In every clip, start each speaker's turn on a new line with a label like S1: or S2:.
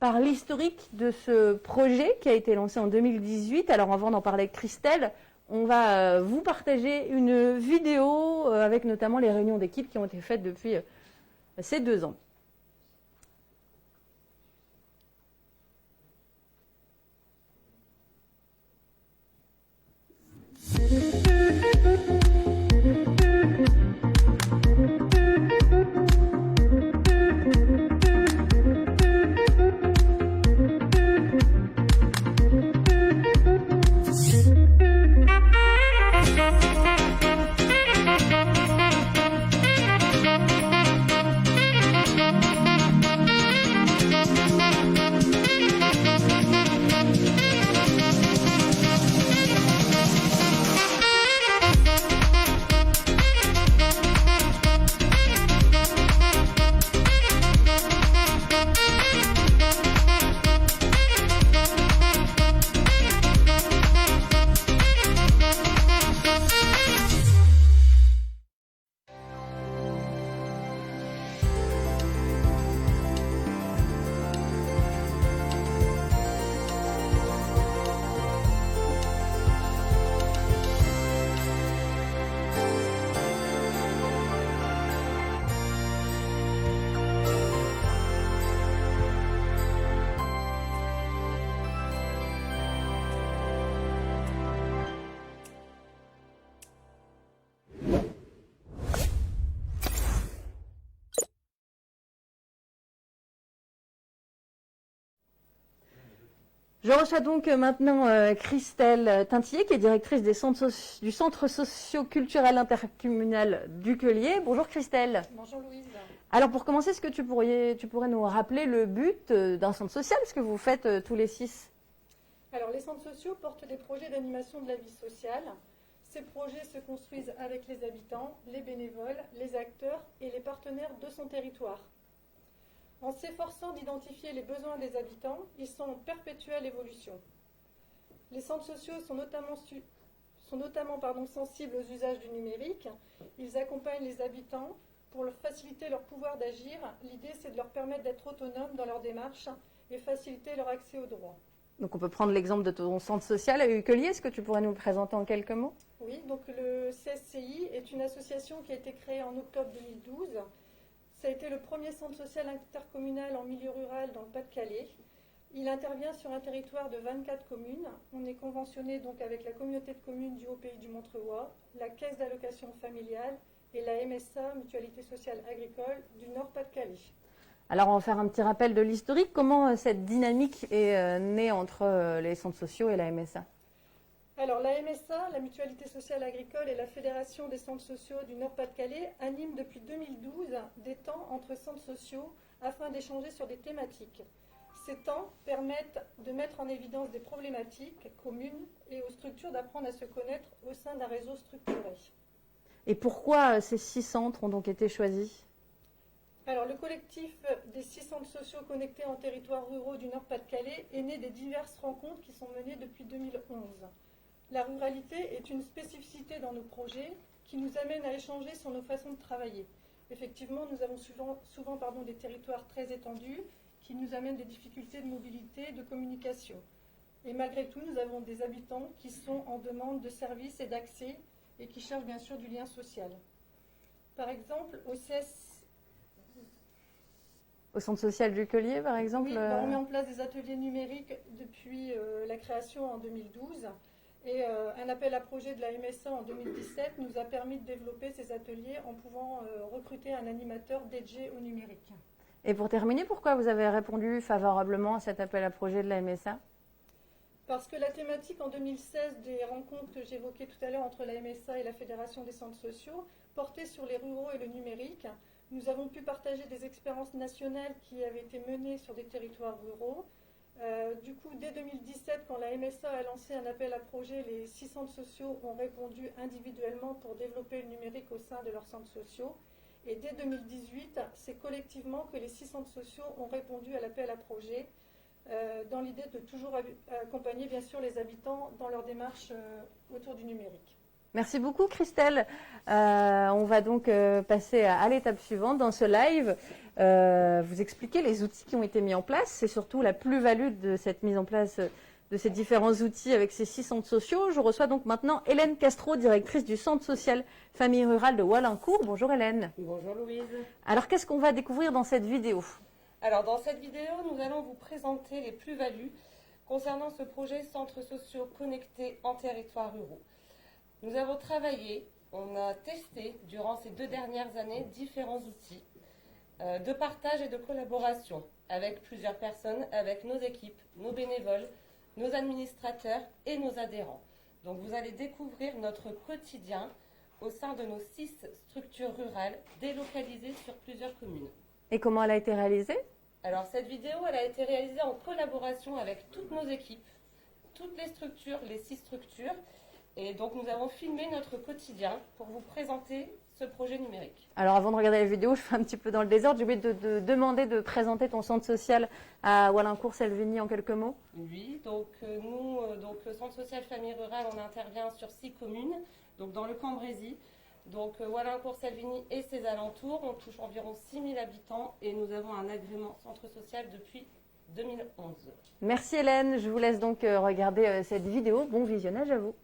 S1: par l'historique de ce projet qui a été lancé en 2018. Alors avant d'en parler avec Christelle, on va vous partager une vidéo avec notamment les réunions d'équipe qui ont été faites depuis ces 2 ans. Je reçois donc maintenant Christelle Tintillet, qui est directrice du Centre socio-culturel intercommunal du Queulier. Bonjour Christelle.
S2: Bonjour Louise.
S1: Alors pour commencer, est-ce que tu pourrais nous rappeler le but d'un centre social, ce que vous faites tous les 6?
S2: Alors les centres sociaux portent des projets d'animation de la vie sociale. Ces projets se construisent avec les habitants, les bénévoles, les acteurs et les partenaires de son territoire. En s'efforçant d'identifier les besoins des habitants, ils sont en perpétuelle évolution. Les centres sociaux sont notamment sensibles aux usages du numérique. Ils accompagnent les habitants pour leur faciliter leur pouvoir d'agir. L'idée, c'est de leur permettre d'être autonomes dans leur démarche et faciliter leur accès aux droits.
S1: Donc on peut prendre l'exemple de ton centre social à Uquelier. Est-ce que tu pourrais nous le présenter en quelques mots?
S2: Oui, donc le CSCI est une association qui a été créée en octobre 2012. Ça a été le premier centre social intercommunal en milieu rural dans le Pas-de-Calais. Il intervient sur un territoire de 24 communes. On est conventionné donc avec la communauté de communes du Haut-Pays du Montreuil, la Caisse d'allocation familiale et la MSA, Mutualité sociale agricole du Nord Pas-de-Calais.
S1: Alors on va faire un petit rappel de l'historique. Comment cette dynamique est née entre les centres sociaux et la MSA?
S2: Alors la MSA, la Mutualité sociale agricole et la Fédération des centres sociaux du Nord-Pas-de-Calais animent depuis 2012 des temps entre centres sociaux afin d'échanger sur des thématiques. Ces temps permettent de mettre en évidence des problématiques communes et aux structures d'apprendre à se connaître au sein d'un réseau structuré.
S1: Et pourquoi ces 6 centres ont donc été choisis?
S2: Alors, le collectif des 6 centres sociaux connectés en territoires ruraux du Nord-Pas-de-Calais est né des diverses rencontres qui sont menées depuis 2011. La ruralité est une spécificité dans nos projets qui nous amène à échanger sur nos façons de travailler. Effectivement, nous avons souvent des territoires très étendus qui nous amènent des difficultés de mobilité, de communication. Et malgré tout, nous avons des habitants qui sont en demande de services et d'accès et qui cherchent bien sûr du lien social. Par exemple,
S1: Au centre social du Queulier, par exemple?
S2: Oui, on met en place des ateliers numériques depuis la création en 2012. Et un appel à projet de la MSA en 2017 nous a permis de développer ces ateliers en pouvant recruter un animateur dédié au numérique.
S1: Et pour terminer, pourquoi vous avez répondu favorablement à cet appel à projet de la MSA?
S2: Parce que la thématique en 2016 des rencontres que j'évoquais tout à l'heure entre la MSA et la Fédération des centres sociaux portait sur les ruraux et le numérique. Nous avons pu partager des expériences nationales qui avaient été menées sur des territoires ruraux. Du coup, dès 2017, quand la MSA a lancé un appel à projet, les 6 centres sociaux ont répondu individuellement pour développer le numérique au sein de leurs centres sociaux. Et dès 2018, c'est collectivement que les 6 centres sociaux ont répondu à l'appel à projet, dans l'idée de toujours accompagner bien sûr les habitants dans leur démarche autour du numérique.
S1: Merci beaucoup Christelle. On va donc passer à l'étape suivante dans ce live. Vous expliquer les outils qui ont été mis en place. C'est surtout la plus-value de cette mise en place de ces différents outils avec ces 6 centres sociaux. Je reçois donc maintenant Hélène Castro, directrice du Centre social famille rurale de Wallincourt. Bonjour Hélène.
S3: Bonjour Louise.
S1: Alors qu'est-ce qu'on va découvrir dans cette vidéo?
S3: Alors dans cette vidéo, nous allons vous présenter les plus-values concernant ce projet Centres sociaux connectés en territoires ruraux. Nous avons travaillé, on a testé durant ces 2 dernières années différents outils de partage et de collaboration avec plusieurs personnes, avec nos équipes, nos bénévoles, nos administrateurs et nos adhérents. Donc vous allez découvrir notre quotidien au sein de nos 6 structures rurales délocalisées sur plusieurs communes.
S1: Et comment elle a été réalisée?
S3: Alors cette vidéo, elle a été réalisée en collaboration avec toutes nos équipes, toutes les structures, les 6 structures. Et donc nous avons filmé notre quotidien pour vous présenter ce projet numérique.
S1: Alors avant de regarder la vidéo, je fais un petit peu dans le désordre. J'ai oublié de demander de présenter ton centre social à Wallincourt-Selvigny en quelques mots.
S3: Oui, donc nous, le centre social famille rurale, on intervient sur 6 communes, donc dans le Cambrésis. Donc Wallincourt-Selvigny et ses alentours, on touche environ 6 000 habitants et nous avons un agrément centre social depuis 2011.
S1: Merci Hélène, je vous laisse donc regarder cette vidéo. Bon visionnage à vous.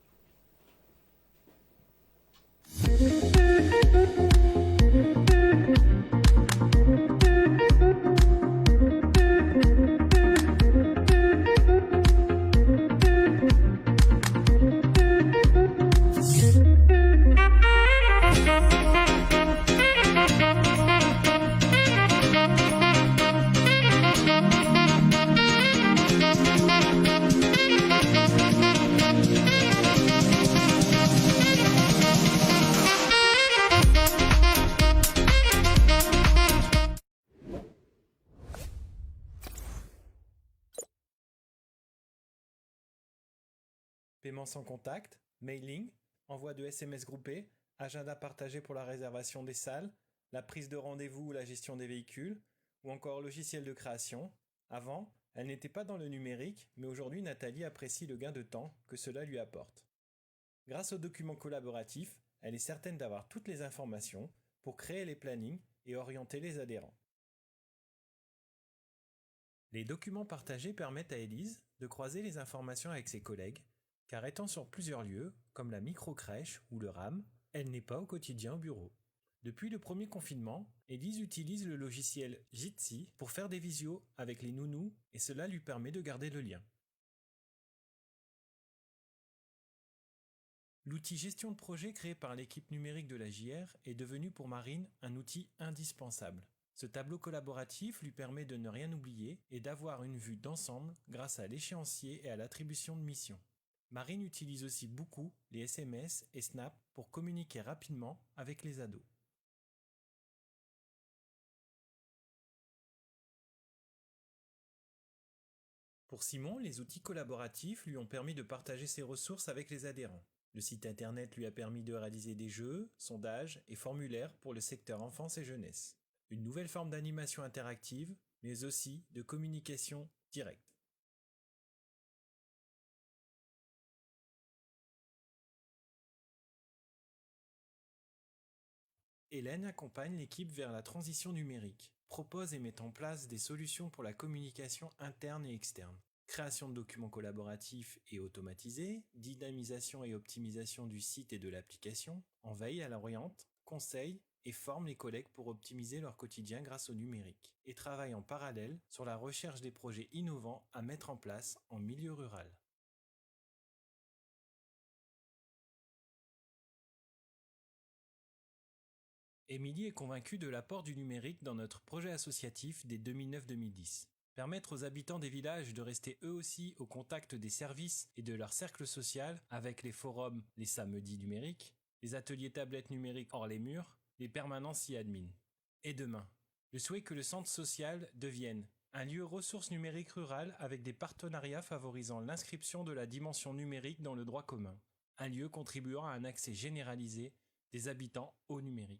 S4: Paiement sans contact, mailing, envoi de SMS groupés, agenda partagé pour la réservation des salles, la prise de rendez-vous ou la gestion des véhicules, ou encore logiciel de création. Avant, elle n'était pas dans le numérique, mais aujourd'hui Nathalie apprécie le gain de temps que cela lui apporte. Grâce aux documents collaboratifs, elle est certaine d'avoir toutes les informations pour créer les plannings et orienter les adhérents. Les documents partagés permettent à Élise de croiser les informations avec ses collègues, car étant sur plusieurs lieux, comme la micro-crèche ou le RAM, elle n'est pas au quotidien au bureau. Depuis le premier confinement, Élise utilise le logiciel Jitsi pour faire des visios avec les nounous et cela lui permet de garder le lien. L'outil gestion de projet créé par l'équipe numérique de la JR est devenu pour Marine un outil indispensable. Ce tableau collaboratif lui permet de ne rien oublier et d'avoir une vue d'ensemble grâce à l'échéancier et à l'attribution de missions. Marine utilise aussi beaucoup les SMS et Snap pour communiquer rapidement avec les ados. Pour Simon, les outils collaboratifs lui ont permis de partager ses ressources avec les adhérents. Le site internet lui a permis de réaliser des jeux, sondages et formulaires pour le secteur enfance et jeunesse. Une nouvelle forme d'animation interactive, mais aussi de communication directe. Hélène accompagne l'équipe vers la transition numérique, propose et met en place des solutions pour la communication interne et externe, création de documents collaboratifs et automatisés, dynamisation et optimisation du site et de l'application, en veille elle oriente, conseille et forme les collègues pour optimiser leur quotidien grâce au numérique, et travaille en parallèle sur la recherche des projets innovants à mettre en place en milieu rural. Émilie est convaincue de l'apport du numérique dans notre projet associatif dès 2009-2010. Permettre aux habitants des villages de rester eux aussi au contact des services et de leur cercle social avec les forums, les samedis numériques, les ateliers tablettes numériques hors les murs, les permanences e-admin. Et demain, le souhait que le centre social devienne un lieu ressources numériques rurales avec des partenariats favorisant l'inscription de la dimension numérique dans le droit commun. Un lieu contribuant à un accès généralisé des habitants au numérique.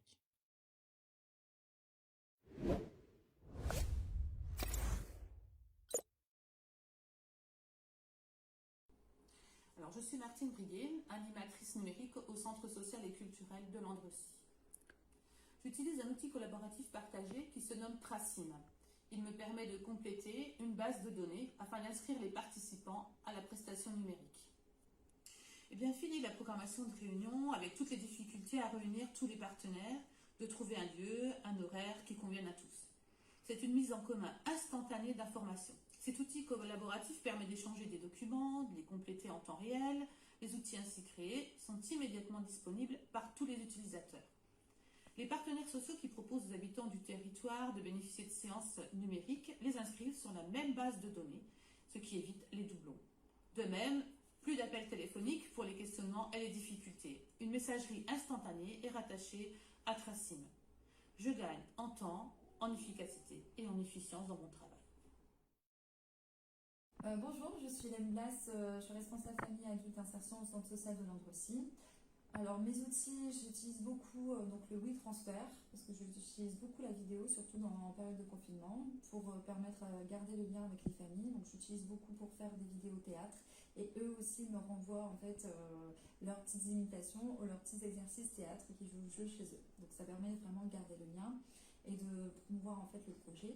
S5: Alors, je suis Martine Briguet, animatrice numérique au Centre social et culturel de Landrecy. J'utilise un outil collaboratif partagé qui se nomme Tracine. Il me permet de compléter une base de données afin d'inscrire les participants à la prestation numérique. Eh bien, fini la programmation de réunion avec toutes les difficultés à réunir tous les partenaires, de trouver un lieu, un horaire qui convienne à tous. C'est une mise en commun instantanée d'informations. Cet outil collaboratif permet d'échanger des documents, de les compléter en temps réel. Les outils ainsi créés sont immédiatement disponibles par tous les utilisateurs. Les partenaires sociaux qui proposent aux habitants du territoire de bénéficier de séances numériques les inscrivent sur la même base de données, ce qui évite les doublons. De même, plus d'appels téléphoniques pour les questionnements et les difficultés. Une messagerie instantanée est rattachée à Tracine. Je gagne en temps, en efficacité et en efficience dans mon travail.
S6: Bonjour, je suis Hélène Blas, je suis responsable famille et adulte insertion au centre social de Landrecy. Alors mes outils, j'utilise beaucoup donc le WeTransfer parce que j'utilise beaucoup la vidéo, surtout en période de confinement, pour permettre à garder le lien avec les familles. Donc j'utilise beaucoup pour faire des vidéos théâtre et eux aussi me renvoient en fait leurs petites imitations ou leurs petits exercices théâtre qu'ils jouent chez eux. Donc ça permet vraiment de garder le lien et de promouvoir en fait le projet.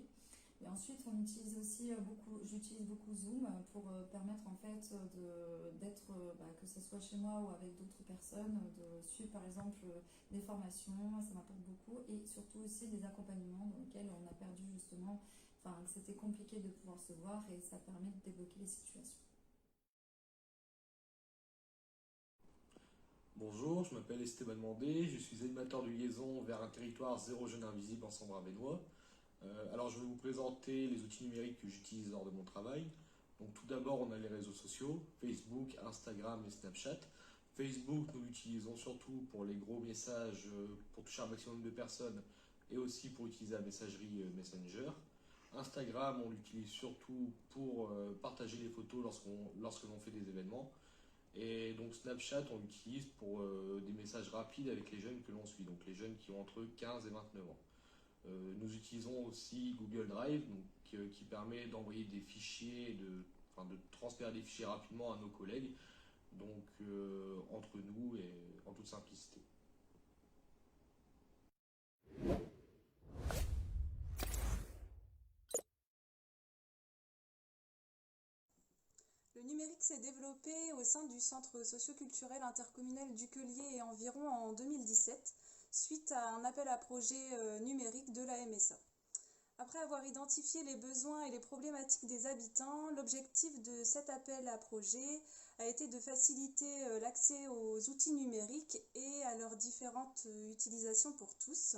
S6: Et ensuite, on utilise aussi j'utilise beaucoup Zoom pour permettre en fait d'être, que ce soit chez moi ou avec d'autres personnes, de suivre par exemple des formations, ça m'apporte beaucoup, et surtout aussi des accompagnements dans lesquels on a perdu justement, que c'était compliqué de pouvoir se voir et ça permet de débloquer les situations.
S7: Bonjour, je m'appelle Esteban Mandé, je suis animateur de liaison vers un territoire zéro jeune invisible en Sambre-Avesnois. Alors je vais vous présenter les outils numériques que j'utilise lors de mon travail. Donc tout d'abord on a les réseaux sociaux, Facebook, Instagram et Snapchat. Facebook nous l'utilisons surtout pour les gros messages, pour toucher un maximum de personnes et aussi pour utiliser la messagerie Messenger. Instagram on l'utilise surtout pour partager les photos lorsque l'on fait des événements. Et donc Snapchat on l'utilise pour des messages rapides avec les jeunes que l'on suit, donc les jeunes qui ont entre 15 et 29 ans. Nous utilisons aussi Google Drive qui permet d'envoyer des fichiers, de transférer des fichiers rapidement à nos collègues, donc entre nous et en toute simplicité.
S8: Le numérique s'est développé au sein du centre socio-culturel intercommunal d'Uquelier et environ en 2017, suite à un appel à projet numérique de la MSA. Après avoir identifié les besoins et les problématiques des habitants, l'objectif de cet appel à projet a été de faciliter l'accès aux outils numériques et à leurs différentes utilisations pour tous.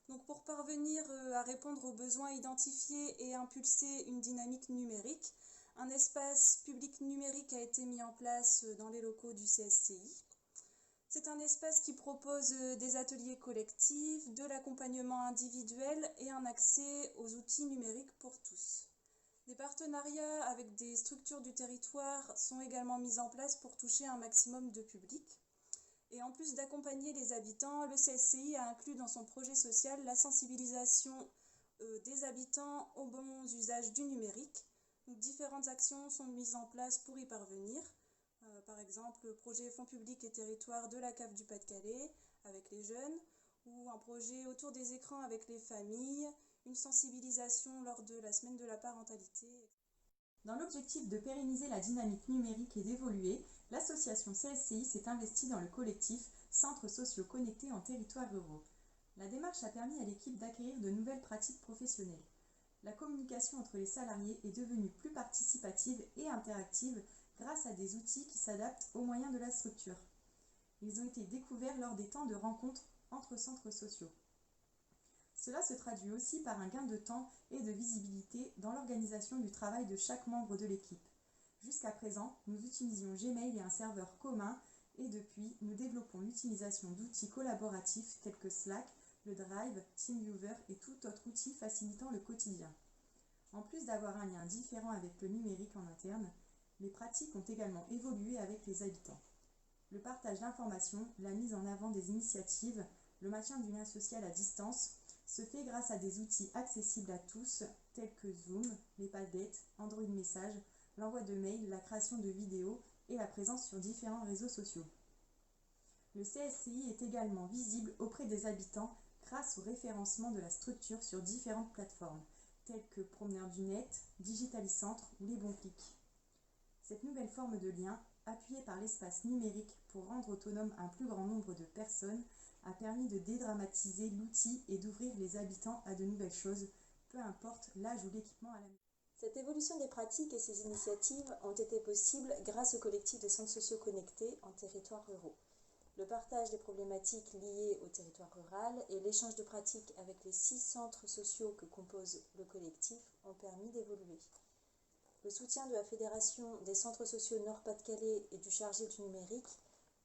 S8: Donc pour parvenir à répondre aux besoins identifiés et impulser une dynamique numérique, un espace public numérique a été mis en place dans les locaux du CSCI. C'est un espace qui propose des ateliers collectifs, de l'accompagnement individuel et un accès aux outils numériques pour tous. Des partenariats avec des structures du territoire sont également mis en place pour toucher un maximum de public. Et en plus d'accompagner les habitants, le CSCI a inclus dans son projet social la sensibilisation des habitants aux bons usages du numérique. Donc, différentes actions sont mises en place pour y parvenir. Par exemple, le projet Fonds publics et territoires de la CAF du Pas-de-Calais avec les jeunes, ou un projet autour des écrans avec les familles, une sensibilisation lors de la semaine de la parentalité.
S6: Dans l'objectif de pérenniser la dynamique numérique et d'évoluer, l'association CSCI s'est investie dans le collectif Centres sociaux connectés en territoires ruraux. La démarche a permis à l'équipe d'acquérir de nouvelles pratiques professionnelles. La communication entre les salariés est devenue plus participative et interactive grâce à des outils qui s'adaptent aux moyens de la structure. Ils ont été découverts lors des temps de rencontres entre centres sociaux. Cela se traduit aussi par un gain de temps et de visibilité dans l'organisation du travail de chaque membre de l'équipe. Jusqu'à présent, nous utilisions Gmail et un serveur commun et depuis, nous développons l'utilisation d'outils collaboratifs tels que Slack, le Drive, TeamViewer et tout autre outil facilitant le quotidien. En plus d'avoir un lien différent avec le numérique en interne, les pratiques ont également évolué avec les habitants. Le partage d'informations, la mise en avant des initiatives, le maintien du lien social à distance se fait grâce à des outils accessibles à tous tels que Zoom, les Padlet, Android Message, l'envoi de mails, la création de vidéos et la présence sur différents réseaux sociaux. Le CSCI est également visible auprès des habitants grâce au référencement de la structure sur différentes plateformes, telles que Promeneurs du Net, Digitalicentre ou Les Bons Clics. Cette nouvelle forme de lien, appuyée par l'espace numérique pour rendre autonome un plus grand nombre de personnes, a permis de dédramatiser l'outil et d'ouvrir les habitants à de nouvelles choses, peu importe l'âge ou l'équipement à la maison. Cette évolution des pratiques et ces initiatives ont été possibles grâce au collectif des centres sociaux connectés en territoires ruraux. Le partage des problématiques liées au territoire rural et l'échange de pratiques avec les 6 centres sociaux que compose le collectif ont permis d'évoluer. Le soutien de la Fédération des centres sociaux Nord-Pas-de-Calais et du chargé du numérique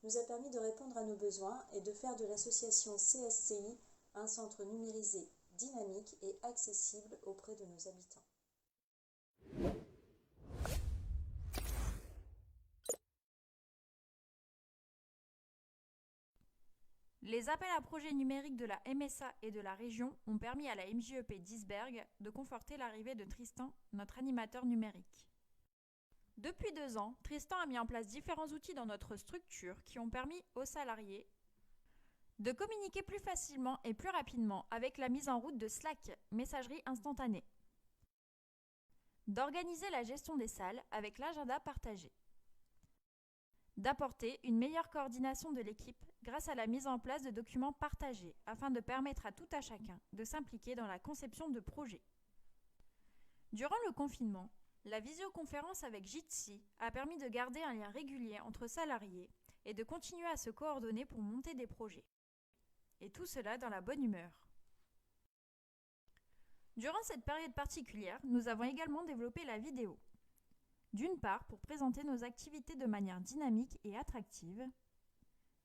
S6: nous a permis de répondre à nos besoins et de faire de l'association CSCI un centre numérisé, dynamique et accessible auprès de nos habitants.
S9: Les appels à projets numériques de la MSA et de la région ont permis à la MJEP d'Isbergues de conforter l'arrivée de Tristan, notre animateur numérique. Depuis 2 ans, Tristan a mis en place différents outils dans notre structure qui ont permis aux salariés de communiquer plus facilement et plus rapidement avec la mise en route de Slack, messagerie instantanée, d'organiser la gestion des salles avec l'agenda partagé, d'apporter une meilleure coordination de l'équipe grâce à la mise en place de documents partagés afin de permettre à tout à chacun de s'impliquer dans la conception de projets. Durant le confinement, la visioconférence avec Jitsi a permis de garder un lien régulier entre salariés et de continuer à se coordonner pour monter des projets. Et tout cela dans la bonne humeur. Durant cette période particulière, nous avons également développé la vidéo. D'une part, pour présenter nos activités de manière dynamique et attractive.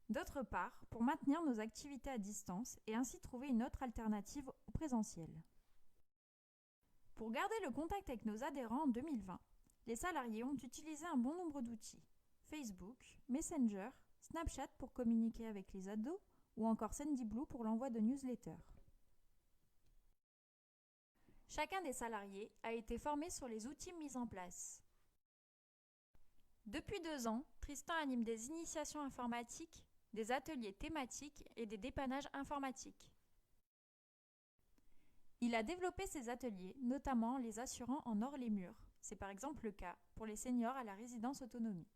S9: D'autre part, pour maintenir nos activités à distance et ainsi trouver une autre alternative au présentiel. Pour garder le contact avec nos adhérents en 2020, les salariés ont utilisé un bon nombre d'outils. Facebook, Messenger, Snapchat pour communiquer avec les ados ou encore Sendyblue pour l'envoi de newsletters. Chacun des salariés a été formé sur les outils mis en place. Depuis 2 ans, Tristan anime des initiations informatiques, des ateliers thématiques et des dépannages informatiques. Il a développé ces ateliers, notamment en les assurant en hors les murs. C'est par exemple le cas pour les seniors à la résidence autonomie.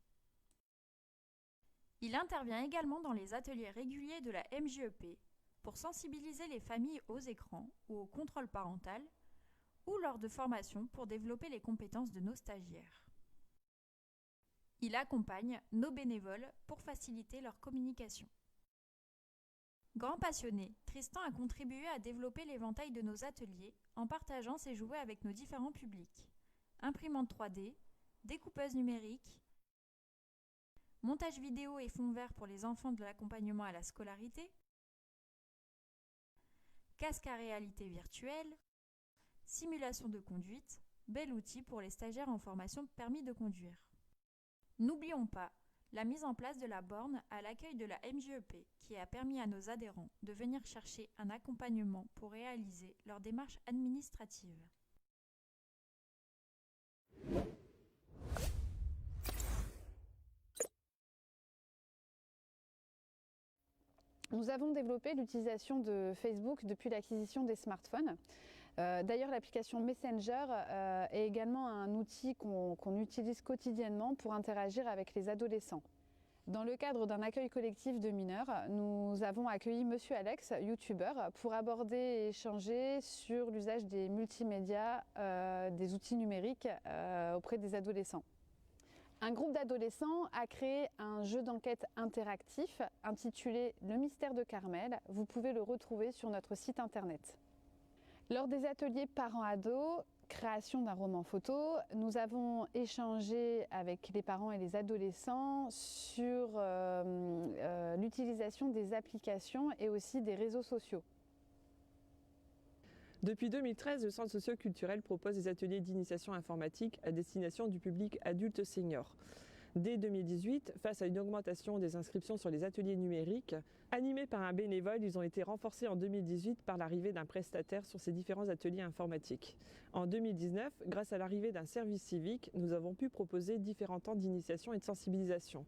S9: Il intervient également dans les ateliers réguliers de la MJEP pour sensibiliser les familles aux écrans ou au contrôle parental ou lors de formations pour développer les compétences de nos stagiaires. Il accompagne nos bénévoles pour faciliter leur communication. Grand passionné, Tristan a contribué à développer l'éventail de nos ateliers en partageant ses jouets avec nos différents publics. Imprimante 3D, découpeuse numérique, montage vidéo et fond vert pour les enfants de l'accompagnement à la scolarité, casque à réalité virtuelle, simulation de conduite, bel outil pour les stagiaires en formation permis de conduire. N'oublions pas la mise en place de la borne à l'accueil de la MJEP qui a permis à nos adhérents de venir chercher un accompagnement pour réaliser leur démarche administrative.
S10: Nous avons développé l'utilisation de Facebook depuis l'acquisition des smartphones. D'ailleurs, l'application Messenger est également un outil qu'on utilise quotidiennement pour interagir avec les adolescents. Dans le cadre d'un accueil collectif de mineurs, nous avons accueilli Monsieur Alex, youtubeur, pour aborder et échanger sur l'usage des multimédias, des outils numériques auprès des adolescents. Un groupe d'adolescents a créé un jeu d'enquête interactif intitulé Le mystère de Carmel. Vous pouvez le retrouver sur notre site internet. Lors des ateliers parents-ados, création d'un roman photo, nous avons échangé avec les parents et les adolescents sur l'utilisation des applications et aussi des réseaux sociaux.
S11: Depuis 2013, le Centre socio-culturel propose des ateliers d'initiation informatique à destination du public adulte senior. Dès 2018, face à une augmentation des inscriptions sur les ateliers numériques, animés par un bénévole, ils ont été renforcés en 2018 par l'arrivée d'un prestataire sur ces différents ateliers informatiques. En 2019, grâce à l'arrivée d'un service civique, nous avons pu proposer différents temps d'initiation et de sensibilisation.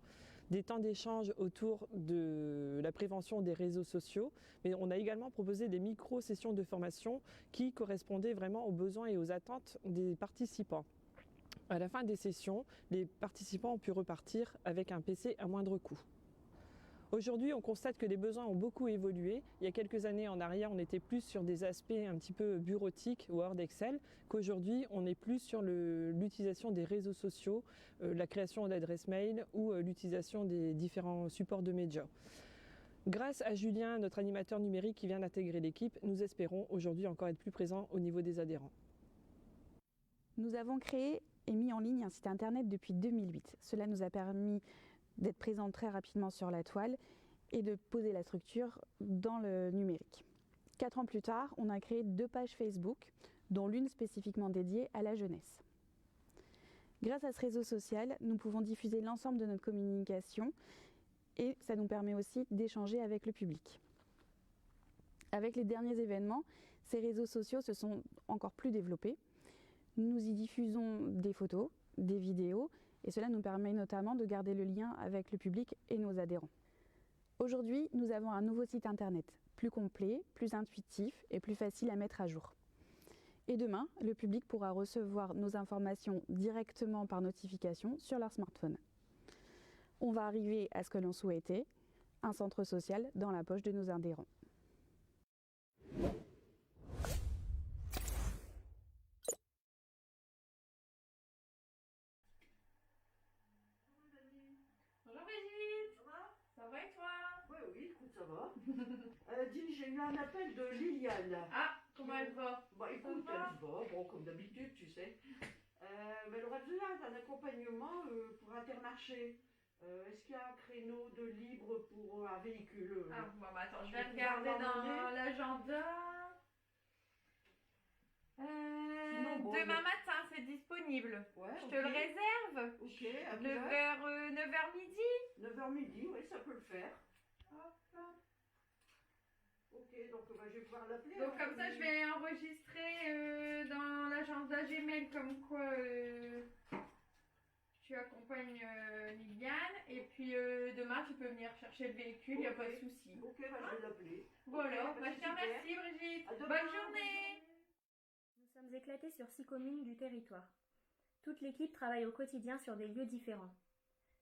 S11: Des temps d'échange autour de la prévention des réseaux sociaux, mais on a également proposé des micro-sessions de formation qui correspondaient vraiment aux besoins et aux attentes des participants. À la fin des sessions, les participants ont pu repartir avec un PC à moindre coût. Aujourd'hui, on constate que les besoins ont beaucoup évolué. Il y a quelques années en arrière, on était plus sur des aspects un petit peu bureautiques, Word, Excel, qu'aujourd'hui, on est plus sur l'utilisation des réseaux sociaux, la création d'adresses mail ou l'utilisation des différents supports de médias. Grâce à Julien, notre animateur numérique qui vient d'intégrer l'équipe, nous espérons aujourd'hui encore être plus présents au niveau des adhérents.
S12: Nous avons créé et mis en ligne un site internet depuis 2008. Cela nous a permis d'être présents très rapidement sur la toile et de poser la structure dans le numérique. 4 ans plus tard, on a créé 2 pages Facebook, dont l'une spécifiquement dédiée à la jeunesse. Grâce à ce réseau social, nous pouvons diffuser l'ensemble de notre communication et ça nous permet aussi d'échanger avec le public. Avec les derniers événements, ces réseaux sociaux se sont encore plus développés. Nous y diffusons des photos, des vidéos, et cela nous permet notamment de garder le lien avec le public et nos adhérents. Aujourd'hui, nous avons un nouveau site internet, plus complet, plus intuitif et plus facile à mettre à jour. Et demain, le public pourra recevoir nos informations directement par notification sur leur smartphone. On va arriver à ce que l'on souhaitait, un centre social dans la poche de nos adhérents.
S13: Ça va. Dis, j'ai eu un appel de Liliane.
S1: Ah, comment elle va?
S13: Bah écoute, elle va, bon, comme d'habitude, tu sais. Mais elle aurait besoin d'un accompagnement pour Intermarché. Est-ce qu'il y a un créneau de libre pour un véhicule?
S1: Ah, bon, bah, attends, je vais regarder dans l'agenda. Demain matin, c'est disponible.
S13: Ouais,
S1: je te le réserve.
S13: Ok, à
S1: vers 9h midi.
S13: 9h midi, oui, ça peut le faire. Ok, donc bah, je vais pouvoir l'appeler.
S1: Donc comme ça, je vais enregistrer dans l'agenda Gmail comme quoi tu accompagnes Liliane. Et puis demain, tu peux venir chercher le véhicule, il n'y a pas de souci.
S13: Ok, bah, je vais l'appeler.
S1: Voilà,
S13: okay,
S1: bah, je te remercie Brigitte. Bonne journée.
S14: Nous sommes éclatés sur 6 communes du territoire. Toute l'équipe travaille au quotidien sur des lieux différents.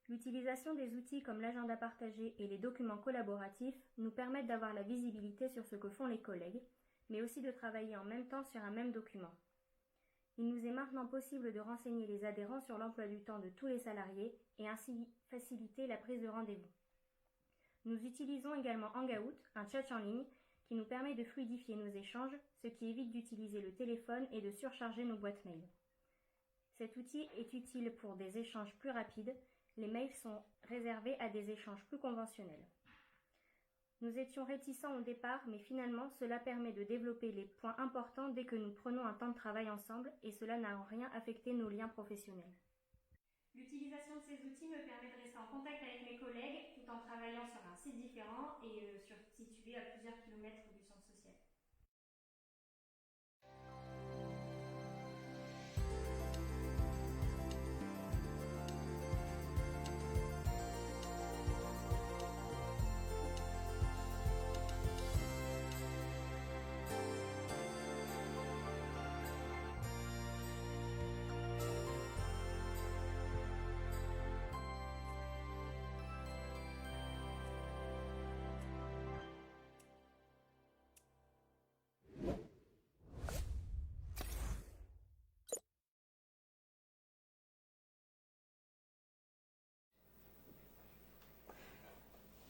S14: L'utilisation des outils comme l'agenda partagé et les documents collaboratifs nous permettent d'avoir la visibilité sur ce que font les collègues, mais aussi de travailler en même temps sur un même document. Il nous est maintenant possible de renseigner les adhérents sur l'emploi du temps de tous les salariés et ainsi faciliter la prise de rendez-vous. Nous utilisons également Hangout, un chat en ligne, qui nous permet de fluidifier nos échanges, ce qui évite d'utiliser le téléphone et de surcharger nos boîtes mail. Cet outil est utile pour des échanges plus rapides. Les mails sont réservés à des échanges plus conventionnels. Nous étions réticents au départ, mais finalement, cela permet de développer les points importants dès que nous prenons un temps de travail ensemble et cela n'a en rien affecté nos liens professionnels. L'utilisation de ces outils me permet de rester en contact avec mes collègues tout en travaillant sur un site différent et situé à plusieurs kilomètres du centre social.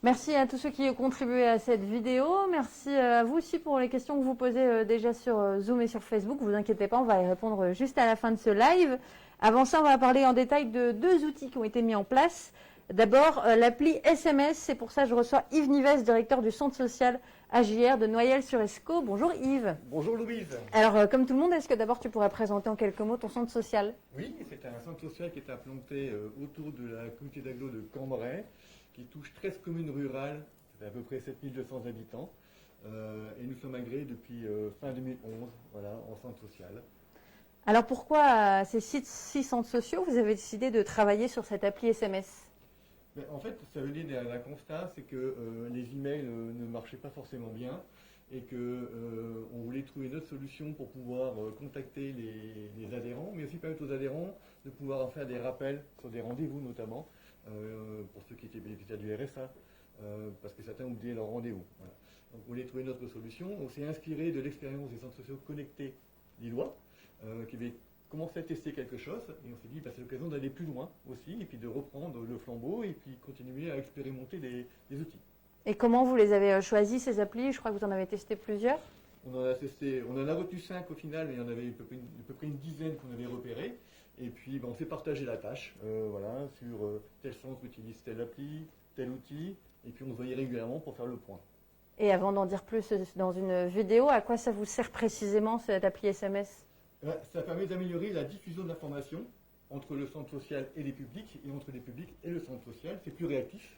S1: Merci à tous ceux qui ont contribué à cette vidéo. Merci à vous aussi pour les questions que vous posez déjà sur Zoom et sur Facebook. Vous inquiétez pas, on va y répondre juste à la fin de ce live. Avant ça, on va parler en détail de 2 outils qui ont été mis en place. D'abord, l'appli SMS. C'est pour ça que je reçois Yves Nives, directeur du centre social AJR de Noyelles-sur-Escaut. Bonjour Yves.
S15: Bonjour Louise.
S1: Alors, comme tout le monde, est-ce que d'abord tu pourrais présenter en quelques mots ton centre social?
S15: Oui, c'est un centre social qui est implanté autour de la communauté d'agglo de Cambrai, qui touche 13 communes rurales, c'est à peu près 7200 habitants. Et nous sommes agréés depuis fin 2011, voilà, en centre social.
S1: Alors pourquoi ces 6 centres sociaux, vous avez décidé de travailler sur cette appli SMS?
S15: En fait, ça venait d'un constat, c'est que les emails ne marchaient pas forcément bien et qu'on voulait trouver une autre solution pour pouvoir contacter les adhérents, mais aussi permettre aux adhérents de pouvoir en faire des rappels sur des rendez-vous notamment, pour ceux qui étaient bénéficiaires du RSA, parce que certains oubliaient leur rendez-vous. Voilà. Donc on voulait trouver une autre solution. On s'est inspiré de l'expérience des centres sociaux connectés lillois, qui avaient commencé à tester quelque chose, et on s'est dit c'est l'occasion d'aller plus loin aussi, et puis de reprendre le flambeau, et puis continuer à expérimenter des outils.
S1: Et comment vous les avez choisis, ces applis? Je crois que vous en avez testé plusieurs.
S15: On en a retenu 5 au final, mais il y en avait à peu près une dizaine qu'on avait repérées. Et puis on s'est partagé la tâche, voilà, sur tel centre utilise telle appli, tel outil, et puis on se voyait régulièrement pour faire le point.
S1: Et avant d'en dire plus dans une vidéo, à quoi ça vous sert précisément cette appli SMS?
S15: Ça permet d'améliorer la diffusion de l'information entre le centre social et les publics, et entre les publics et le centre social. C'est plus réactif,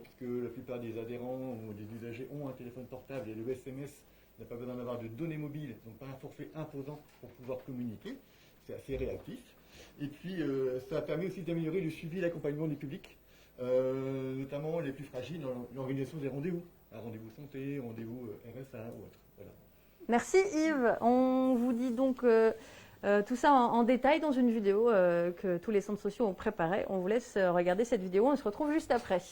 S15: puisque la plupart des adhérents ou des usagers ont un téléphone portable, et le SMS n'a pas besoin d'avoir de données mobiles, donc pas un forfait imposant pour pouvoir communiquer. C'est assez réactif. Et puis, ça permet aussi d'améliorer le suivi et l'accompagnement du public, notamment les plus fragiles dans l'organisation des rendez-vous. Un rendez-vous santé, rendez-vous RSA ou autre. Voilà.
S1: Merci Yves. On vous dit donc tout ça en détail dans une vidéo que tous les centres sociaux ont préparée. On vous laisse regarder cette vidéo. On se retrouve juste après.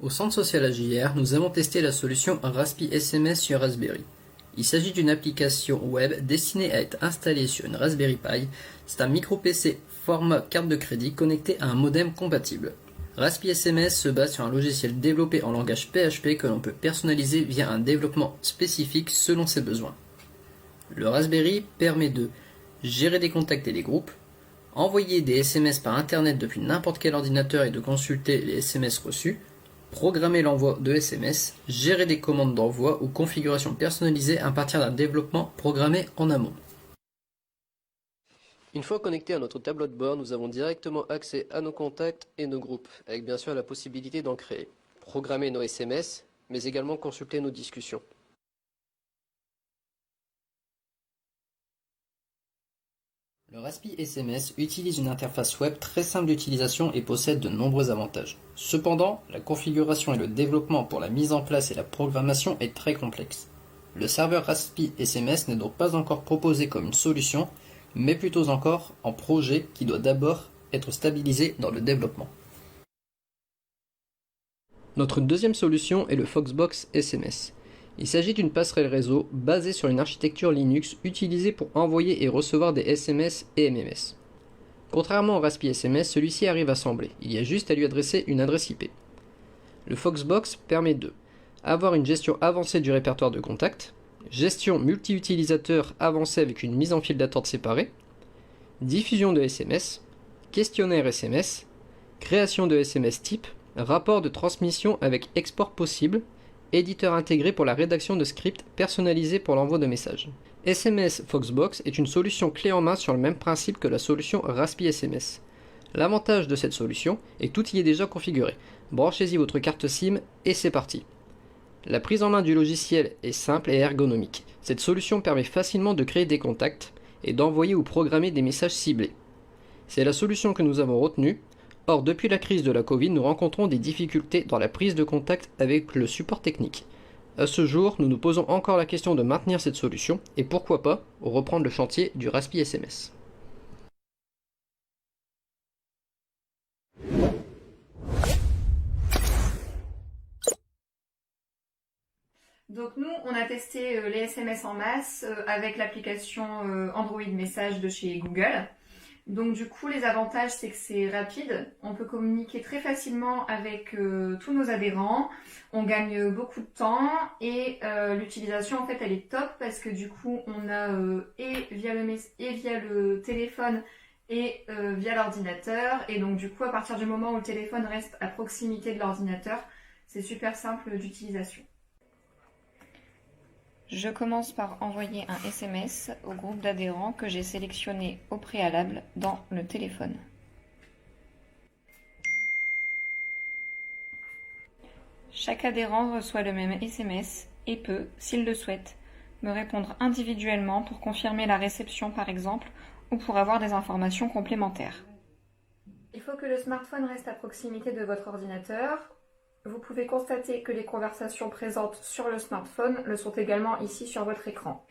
S16: Au centre social AJR, nous avons testé la solution Raspi SMS sur Raspberry. Il s'agit d'une application web destinée à être installée sur une Raspberry Pi. C'est un micro-PC format carte de crédit connecté à un modem compatible. Raspi SMS se base sur un logiciel développé en langage PHP que l'on peut personnaliser via un développement spécifique selon ses besoins. Le Raspberry permet de gérer des contacts et des groupes, envoyer des SMS par internet depuis n'importe quel ordinateur et de consulter les SMS reçus, programmer l'envoi de SMS, gérer des commandes d'envoi ou configurations personnalisées à partir d'un développement programmé en amont. Une fois connecté à notre tableau de bord, nous avons directement accès à nos contacts et nos groupes, avec bien sûr la possibilité d'en créer, programmer nos SMS, mais également consulter nos discussions. Le Raspi SMS utilise une interface web très simple d'utilisation et possède de nombreux avantages. Cependant, la configuration et le développement pour la mise en place et la programmation est très complexe. Le serveur Raspi SMS n'est donc pas encore proposé comme une solution, mais plutôt encore en projet qui doit d'abord être stabilisé dans le développement. Notre deuxième solution est le Foxbox SMS. Il s'agit d'une passerelle réseau basée sur une architecture Linux utilisée pour envoyer et recevoir des SMS et MMS. Contrairement au Raspi SMS, celui-ci arrive assemblé. Il y a juste à lui adresser une adresse IP. Le Foxbox permet de avoir une gestion avancée du répertoire de contacts, gestion multi-utilisateur avancée avec une mise en file d'attente séparée, diffusion de SMS, questionnaire SMS, création de SMS type, rapport de transmission avec export possible, éditeur intégré pour la rédaction de scripts personnalisés pour l'envoi de messages. SMS Foxbox est une solution clé en main sur le même principe que la solution Raspi SMS. L'avantage de cette solution est que tout y est déjà configuré. Branchez-y votre carte SIM et c'est parti. La prise en main du logiciel est simple et ergonomique. Cette solution permet facilement de créer des contacts et d'envoyer ou programmer des messages ciblés. C'est la solution que nous avons retenue. Or, depuis la crise de la Covid, nous rencontrons des difficultés dans la prise de contact avec le support technique. À ce jour, nous nous posons encore la question de maintenir cette solution et pourquoi pas reprendre le chantier du Raspi SMS.
S17: Donc nous, on a testé les SMS en masse avec l'application Android Message de chez Google. Donc du coup, les avantages, c'est que c'est rapide. On peut communiquer très facilement avec tous nos adhérents. On gagne beaucoup de temps et l'utilisation, en fait, elle est top parce que du coup, on a et via le téléphone et via l'ordinateur. Et donc du coup, à partir du moment où le téléphone reste à proximité de l'ordinateur, c'est super simple d'utilisation. Je commence par envoyer un SMS au groupe d'adhérents que j'ai sélectionné au préalable dans le téléphone. Chaque adhérent reçoit le même SMS et peut, s'il le souhaite, me répondre individuellement pour confirmer la réception par exemple ou pour avoir des informations complémentaires. Il faut que le smartphone reste à proximité de votre ordinateur. Vous pouvez constater que les conversations présentes sur le smartphone le sont également ici sur votre écran.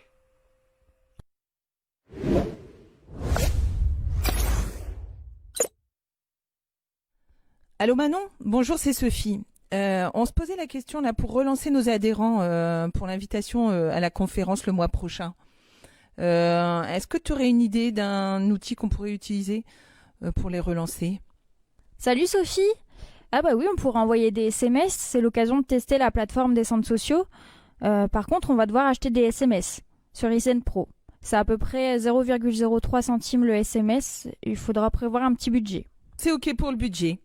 S18: Allô Manon, bonjour, c'est Sophie. On se posait la question là pour relancer nos adhérents pour l'invitation à la conférence le mois prochain. Est-ce que tu aurais une idée d'un outil qu'on pourrait utiliser pour les relancer?
S9: Salut Sophie! Ah bah oui, on pourra envoyer des SMS, c'est l'occasion de tester la plateforme des centres sociaux. Par contre, on va devoir acheter des SMS sur eSend Pro. C'est à peu près 0,03 centimes le SMS, il faudra prévoir un petit budget.
S18: C'est ok pour le budget.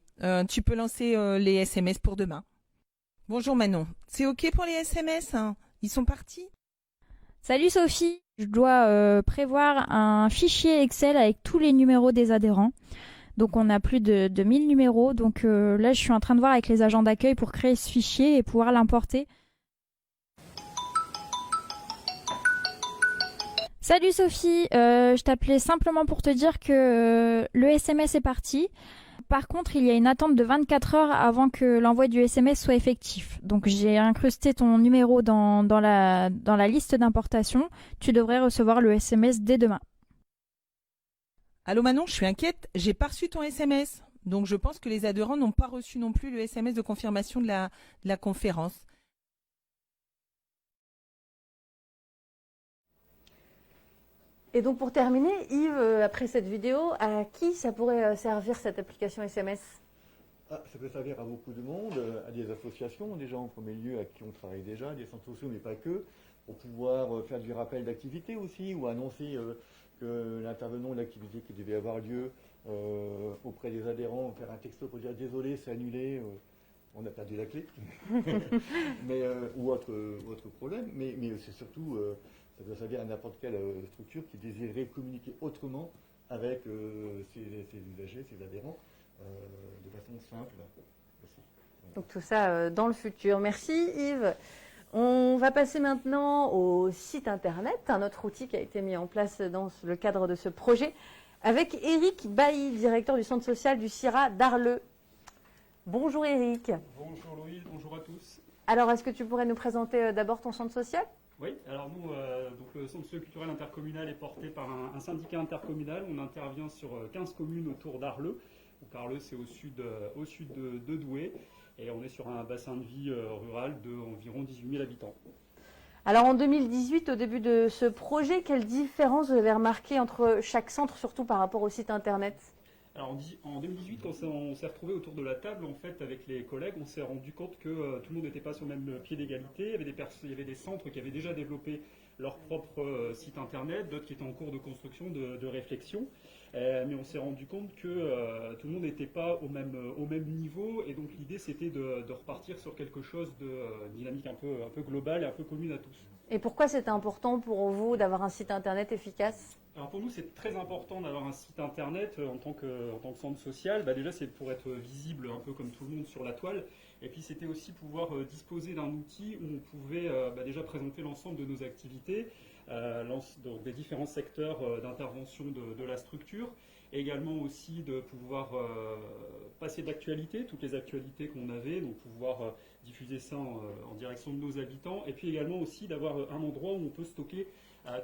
S18: Tu peux lancer les SMS pour demain. Bonjour Manon, c'est ok pour les SMS hein? Ils sont partis?
S9: Salut Sophie, je dois prévoir un fichier Excel avec tous les numéros des adhérents. Donc on a plus de 1000 numéros, donc là je suis en train de voir avec les agents d'accueil pour créer ce fichier et pouvoir l'importer. Salut Sophie, je t'appelais simplement pour te dire que le SMS est parti. Par contre, il y a une attente de 24 heures avant que l'envoi du SMS soit effectif. Donc j'ai incrusté ton numéro dans la liste d'importation. Tu devrais recevoir le SMS dès demain.
S18: Allô Manon, je suis inquiète, j'ai pas reçu ton SMS. Donc je pense que les adhérents n'ont pas reçu non plus le SMS de confirmation de la conférence.
S1: Et donc pour terminer, Yves, après cette vidéo, à qui ça pourrait servir cette application SMS?
S15: Ça peut servir à beaucoup de monde, à des associations déjà en premier lieu à qui on travaille déjà, des centres sociaux mais pas que, pour pouvoir faire du rappel d'activité aussi ou annoncer que l'intervenant de l'activité qui devait avoir lieu auprès des adhérents, faire un texto pour dire désolé, c'est annulé, on a perdu la clé, ou autre problème, mais c'est surtout, ça doit servir à n'importe quelle structure qui désirerait communiquer autrement avec ses usagers, ses adhérents, de façon simple aussi.
S1: Donc tout ça dans le futur. Merci Yves. On va passer maintenant au site internet, un autre outil qui a été mis en place dans le cadre de ce projet, avec Eric Bailly, directeur du centre social du CIRA d'Arleux. Bonjour Eric.
S19: Bonjour Louise, bonjour à tous.
S1: Alors est-ce que tu pourrais nous présenter d'abord ton centre social?
S19: Oui, alors nous, donc le centre socio-culturel intercommunal est porté par un syndicat intercommunal. On intervient sur 15 communes autour d'Arleux. Donc Arleux, c'est au sud de Douai. Et on est sur un bassin de vie rural d'environ 18 000 habitants.
S1: Alors en 2018, au début de ce projet, quelle différence vous avez remarqué entre chaque centre, surtout par rapport au site internet?
S19: Alors en 2018, quand on s'est retrouvé autour de la table, en fait, avec les collègues, on s'est rendu compte que tout le monde n'était pas sur le même pied d'égalité. Il y avait des centres qui avaient déjà développé leur propre site internet, d'autres qui étaient en cours de construction, de réflexion. Mais on s'est rendu compte que tout le monde n'était pas au même niveau, et donc l'idée c'était de repartir sur quelque chose de dynamique un peu globale et un peu commune à tous.
S1: Et pourquoi c'était important pour vous d'avoir un site internet efficace?
S19: Alors pour nous c'est très important d'avoir un site internet en tant que centre social. Déjà c'est pour être visible un peu comme tout le monde sur la toile, et puis c'était aussi pouvoir disposer d'un outil où on pouvait déjà présenter l'ensemble de nos activités, des différents secteurs d'intervention de la structure, également aussi de pouvoir passer d'actualité, toutes les actualités qu'on avait, donc pouvoir diffuser ça en direction de nos habitants, et puis également aussi d'avoir un endroit où on peut stocker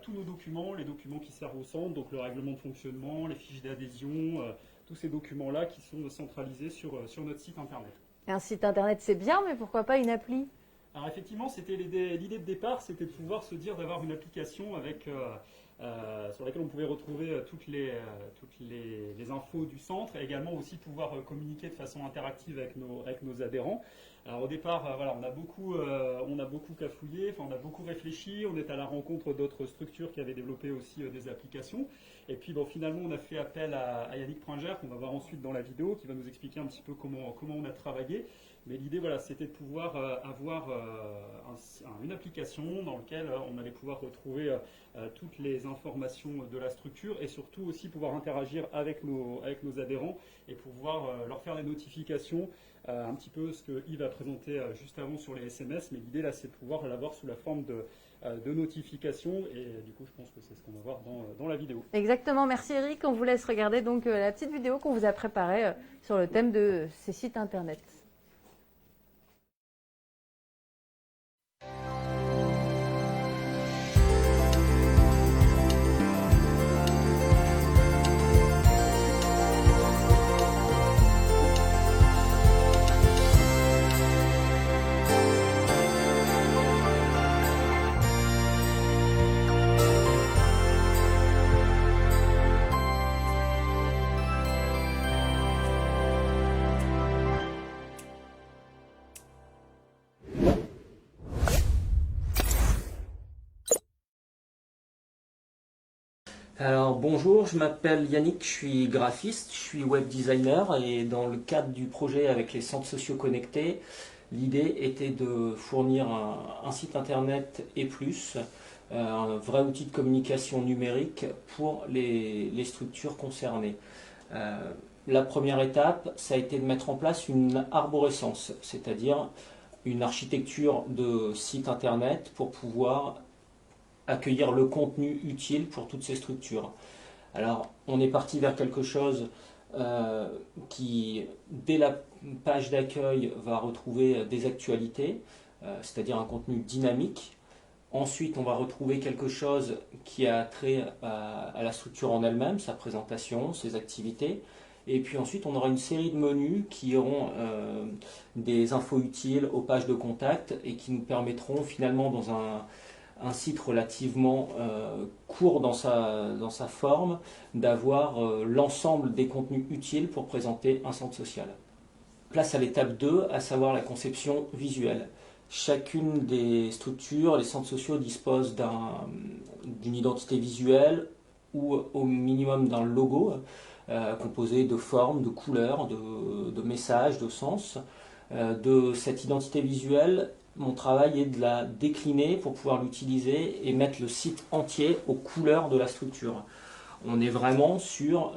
S19: tous nos documents, les documents qui servent au centre, donc le règlement de fonctionnement, les fiches d'adhésion, tous ces documents-là qui sont centralisés sur notre site internet.
S1: Un site internet c'est bien, mais pourquoi pas une appli?
S19: Alors effectivement, c'était l'idée de départ, c'était de pouvoir se dire d'avoir une application avec, sur laquelle on pouvait retrouver toutes les infos du centre, et également aussi pouvoir communiquer de façon interactive avec nos adhérents. Alors au départ, voilà, on a beaucoup cafouillé, on a beaucoup réfléchi, on est à la rencontre d'autres structures qui avaient développé aussi des applications. Et puis bon, finalement, on a fait appel à Yannick Pringer, qu'on va voir ensuite dans la vidéo, qui va nous expliquer un petit peu comment on a travaillé. Mais l'idée, voilà, c'était de pouvoir avoir une application dans laquelle on allait pouvoir retrouver toutes les informations de la structure et surtout aussi pouvoir interagir avec nos adhérents et pouvoir leur faire des notifications, un petit peu ce que Yves a présenté juste avant sur les SMS. Mais l'idée, là, c'est de pouvoir l'avoir sous la forme de notifications et du coup, je pense que c'est ce qu'on va voir dans la vidéo.
S1: Exactement, merci Eric. On vous laisse regarder donc la petite vidéo qu'on vous a préparée sur le thème de ces sites internet.
S20: Alors bonjour, je m'appelle Yannick, je suis graphiste, je suis web designer et dans le cadre du projet avec les centres sociaux connectés, l'idée était de fournir un site internet et plus, un vrai outil de communication numérique pour les structures concernées. La première étape, ça a été de mettre en place une arborescence, c'est-à-dire une architecture de site internet pour pouvoir accueillir le contenu utile pour toutes ces structures. Alors, on est parti vers quelque chose qui, dès la page d'accueil, va retrouver des actualités, c'est-à-dire un contenu dynamique. Ensuite, on va retrouver quelque chose qui a trait à la structure en elle-même, sa présentation, ses activités. Et puis ensuite, on aura une série de menus qui auront des infos utiles aux pages de contact et qui nous permettront finalement, dans un site relativement court dans sa forme, d'avoir l'ensemble des contenus utiles pour présenter un centre social. Place à l'étape 2, à savoir la conception visuelle. Chacune des structures, les centres sociaux disposent d'une identité visuelle ou au minimum d'un logo composé de formes, de couleurs, de messages, de sens. De cette identité visuelle, mon travail est de la décliner pour pouvoir l'utiliser et mettre le site entier aux couleurs de la structure. On est vraiment sur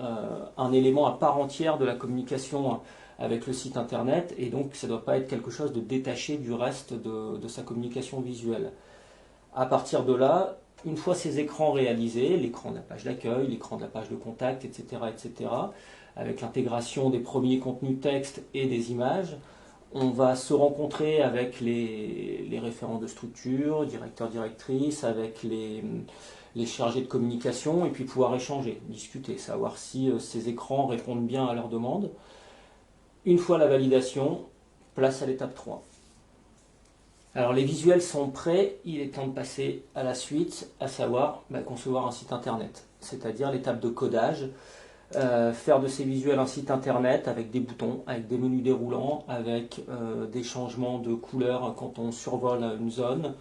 S20: un élément à part entière de la communication avec le site internet et donc ça ne doit pas être quelque chose de détaché du reste de sa communication visuelle. À partir de là, une fois ces écrans réalisés, l'écran de la page d'accueil, l'écran de la page de contact, etc., avec l'intégration des premiers contenus texte et des images, on va se rencontrer avec les référents de structure, directeurs, directrices, avec les chargés de communication et puis pouvoir échanger, discuter, savoir si ces écrans répondent bien à leurs demandes. Une fois la validation, place à l'étape 3. Alors les visuels sont prêts, il est temps de passer à la suite, à savoir concevoir un site internet, c'est-à-dire l'étape de codage. Faire de ces visuels un site internet avec des boutons, avec des menus déroulants, avec des changements de couleur quand on survole une zone.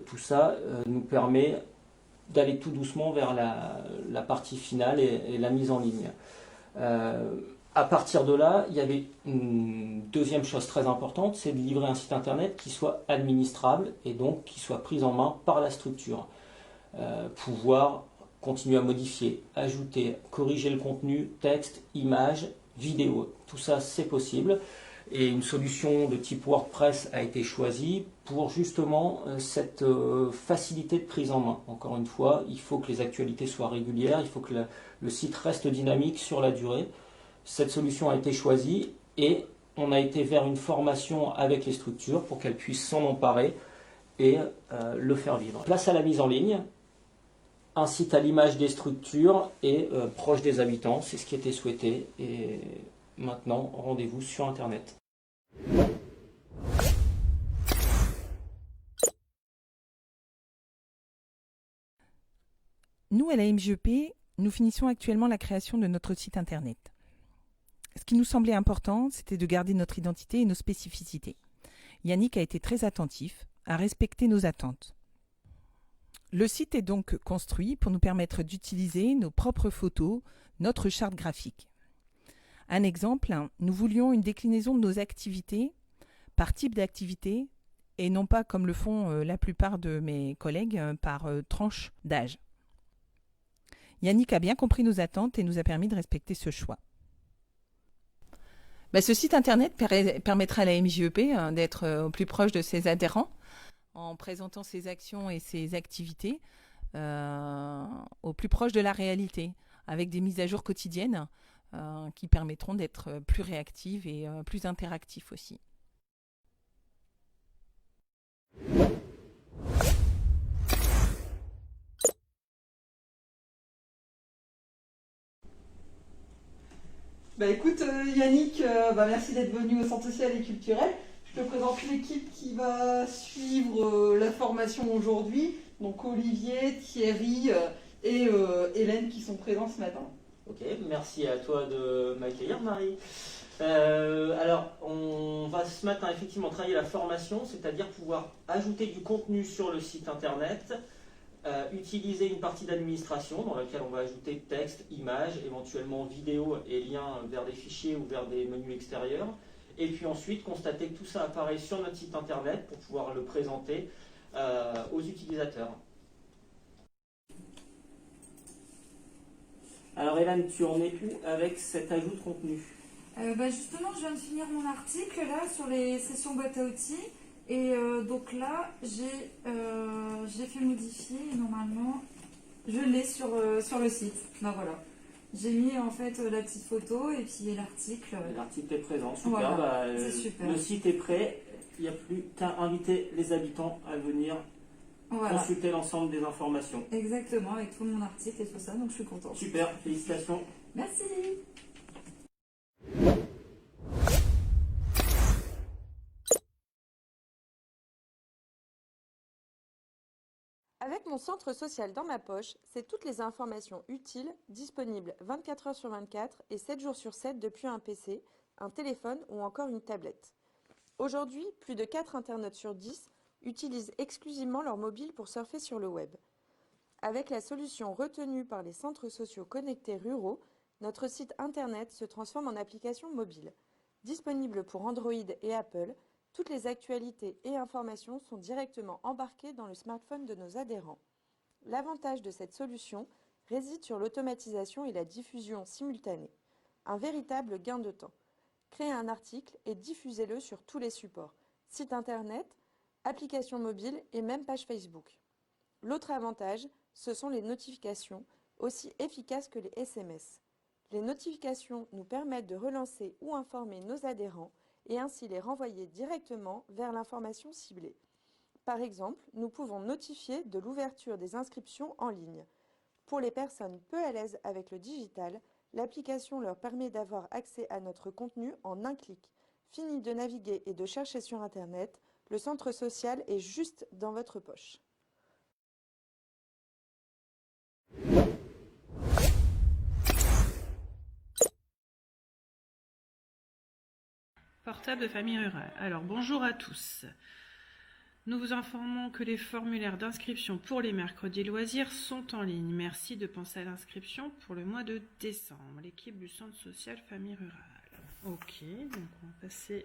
S20: Tout ça nous permet d'aller tout doucement vers la partie finale et la mise en ligne. À partir de là, il y avait une deuxième chose très importante, c'est de livrer un site internet qui soit administrable et donc qui soit pris en main par la structure. Pouvoir continuer à modifier, ajouter, corriger le contenu, texte, images, vidéo. Tout ça, c'est possible. Et une solution de type WordPress a été choisie pour justement cette facilité de prise en main. Encore une fois, il faut que les actualités soient régulières, il faut que le site reste dynamique sur la durée. Cette solution a été choisie et on a été vers une formation avec les structures pour qu'elles puissent s'en emparer et le faire vivre. Place à la mise en ligne, un site à l'image des structures et proche des habitants, c'est ce qui était souhaité. Et maintenant, rendez-vous sur Internet.
S18: Nous, à la MJEP, nous finissons actuellement la création de notre site internet. Ce qui nous semblait important, c'était de garder notre identité et nos spécificités. Yannick a été très attentif à respecter nos attentes. Le site est donc construit pour nous permettre d'utiliser nos propres photos, notre charte graphique. Un exemple, nous voulions une déclinaison de nos activités par type d'activité et non pas comme le font la plupart de mes collègues par tranche d'âge. Yannick a bien compris nos attentes et nous a permis de respecter ce choix. Ce site internet permettra à la MJEP d'être au plus proche de ses adhérents en présentant ses actions et ses activités au plus proche de la réalité, avec des mises à jour quotidiennes qui permettront d'être plus réactifs et plus interactifs aussi.
S21: Écoute Yannick, merci d'être venu au Centre social et culturel. Je te présente l'équipe qui va suivre la formation aujourd'hui. Donc Olivier, Thierry et Hélène qui sont présents ce matin.
S20: Ok, merci à toi de m'accueillir Marie. Alors on va ce matin effectivement travailler la formation, c'est-à-dire pouvoir ajouter du contenu sur le site internet, utiliser une partie d'administration dans laquelle on va ajouter texte, images, éventuellement vidéo et liens vers des fichiers ou vers des menus extérieurs. Et puis ensuite constater que tout ça apparaît sur notre site internet pour pouvoir le présenter aux utilisateurs. Alors Hélène, tu en es où avec cet ajout de contenu?
S22: Justement, je viens de finir mon article là sur les sessions boîte à outils. Et donc là, j'ai fait modifier et normalement, je l'ai sur le site. Donc voilà. J'ai mis en fait la petite photo et puis l'article.
S20: L'article est présent, super.
S22: Voilà, c'est super.
S20: Le site est prêt, il n'y a plus qu'à inviter les habitants à venir consulter l'ensemble des informations.
S22: Exactement, avec tout mon article et tout ça, donc je suis contente.
S20: Super, félicitations.
S22: Merci.
S23: Avec mon centre social dans ma poche, c'est toutes les informations utiles disponibles 24 heures sur 24 et 7 jours sur 7 depuis un PC, un téléphone ou encore une tablette. Aujourd'hui, plus de 4 internautes sur 10 utilisent exclusivement leur mobile pour surfer sur le web. Avec la solution retenue par les centres sociaux connectés ruraux, notre site internet se transforme en application mobile. Disponible pour Android et Apple, toutes les actualités et informations sont directement embarquées dans le smartphone de nos adhérents. L'avantage de cette solution réside sur l'automatisation et la diffusion simultanée. Un véritable gain de temps. Créez un article et diffusez-le sur tous les supports, site internet, application mobile et même page Facebook. L'autre avantage, ce sont les notifications, aussi efficaces que les SMS. Les notifications nous permettent de relancer ou informer nos adhérents et ainsi les renvoyer directement vers l'information ciblée. Par exemple, nous pouvons notifier de l'ouverture des inscriptions en ligne. Pour les personnes peu à l'aise avec le digital, l'application leur permet d'avoir accès à notre contenu en un clic. Fini de naviguer et de chercher sur Internet, le centre social est juste dans votre poche.
S24: Portable de famille rurale. Alors bonjour à tous. Nous vous informons que les formulaires d'inscription pour les mercredis loisirs sont en ligne. Merci de penser à l'inscription pour le mois de décembre. L'équipe du centre social famille rurale. Ok, donc on va passer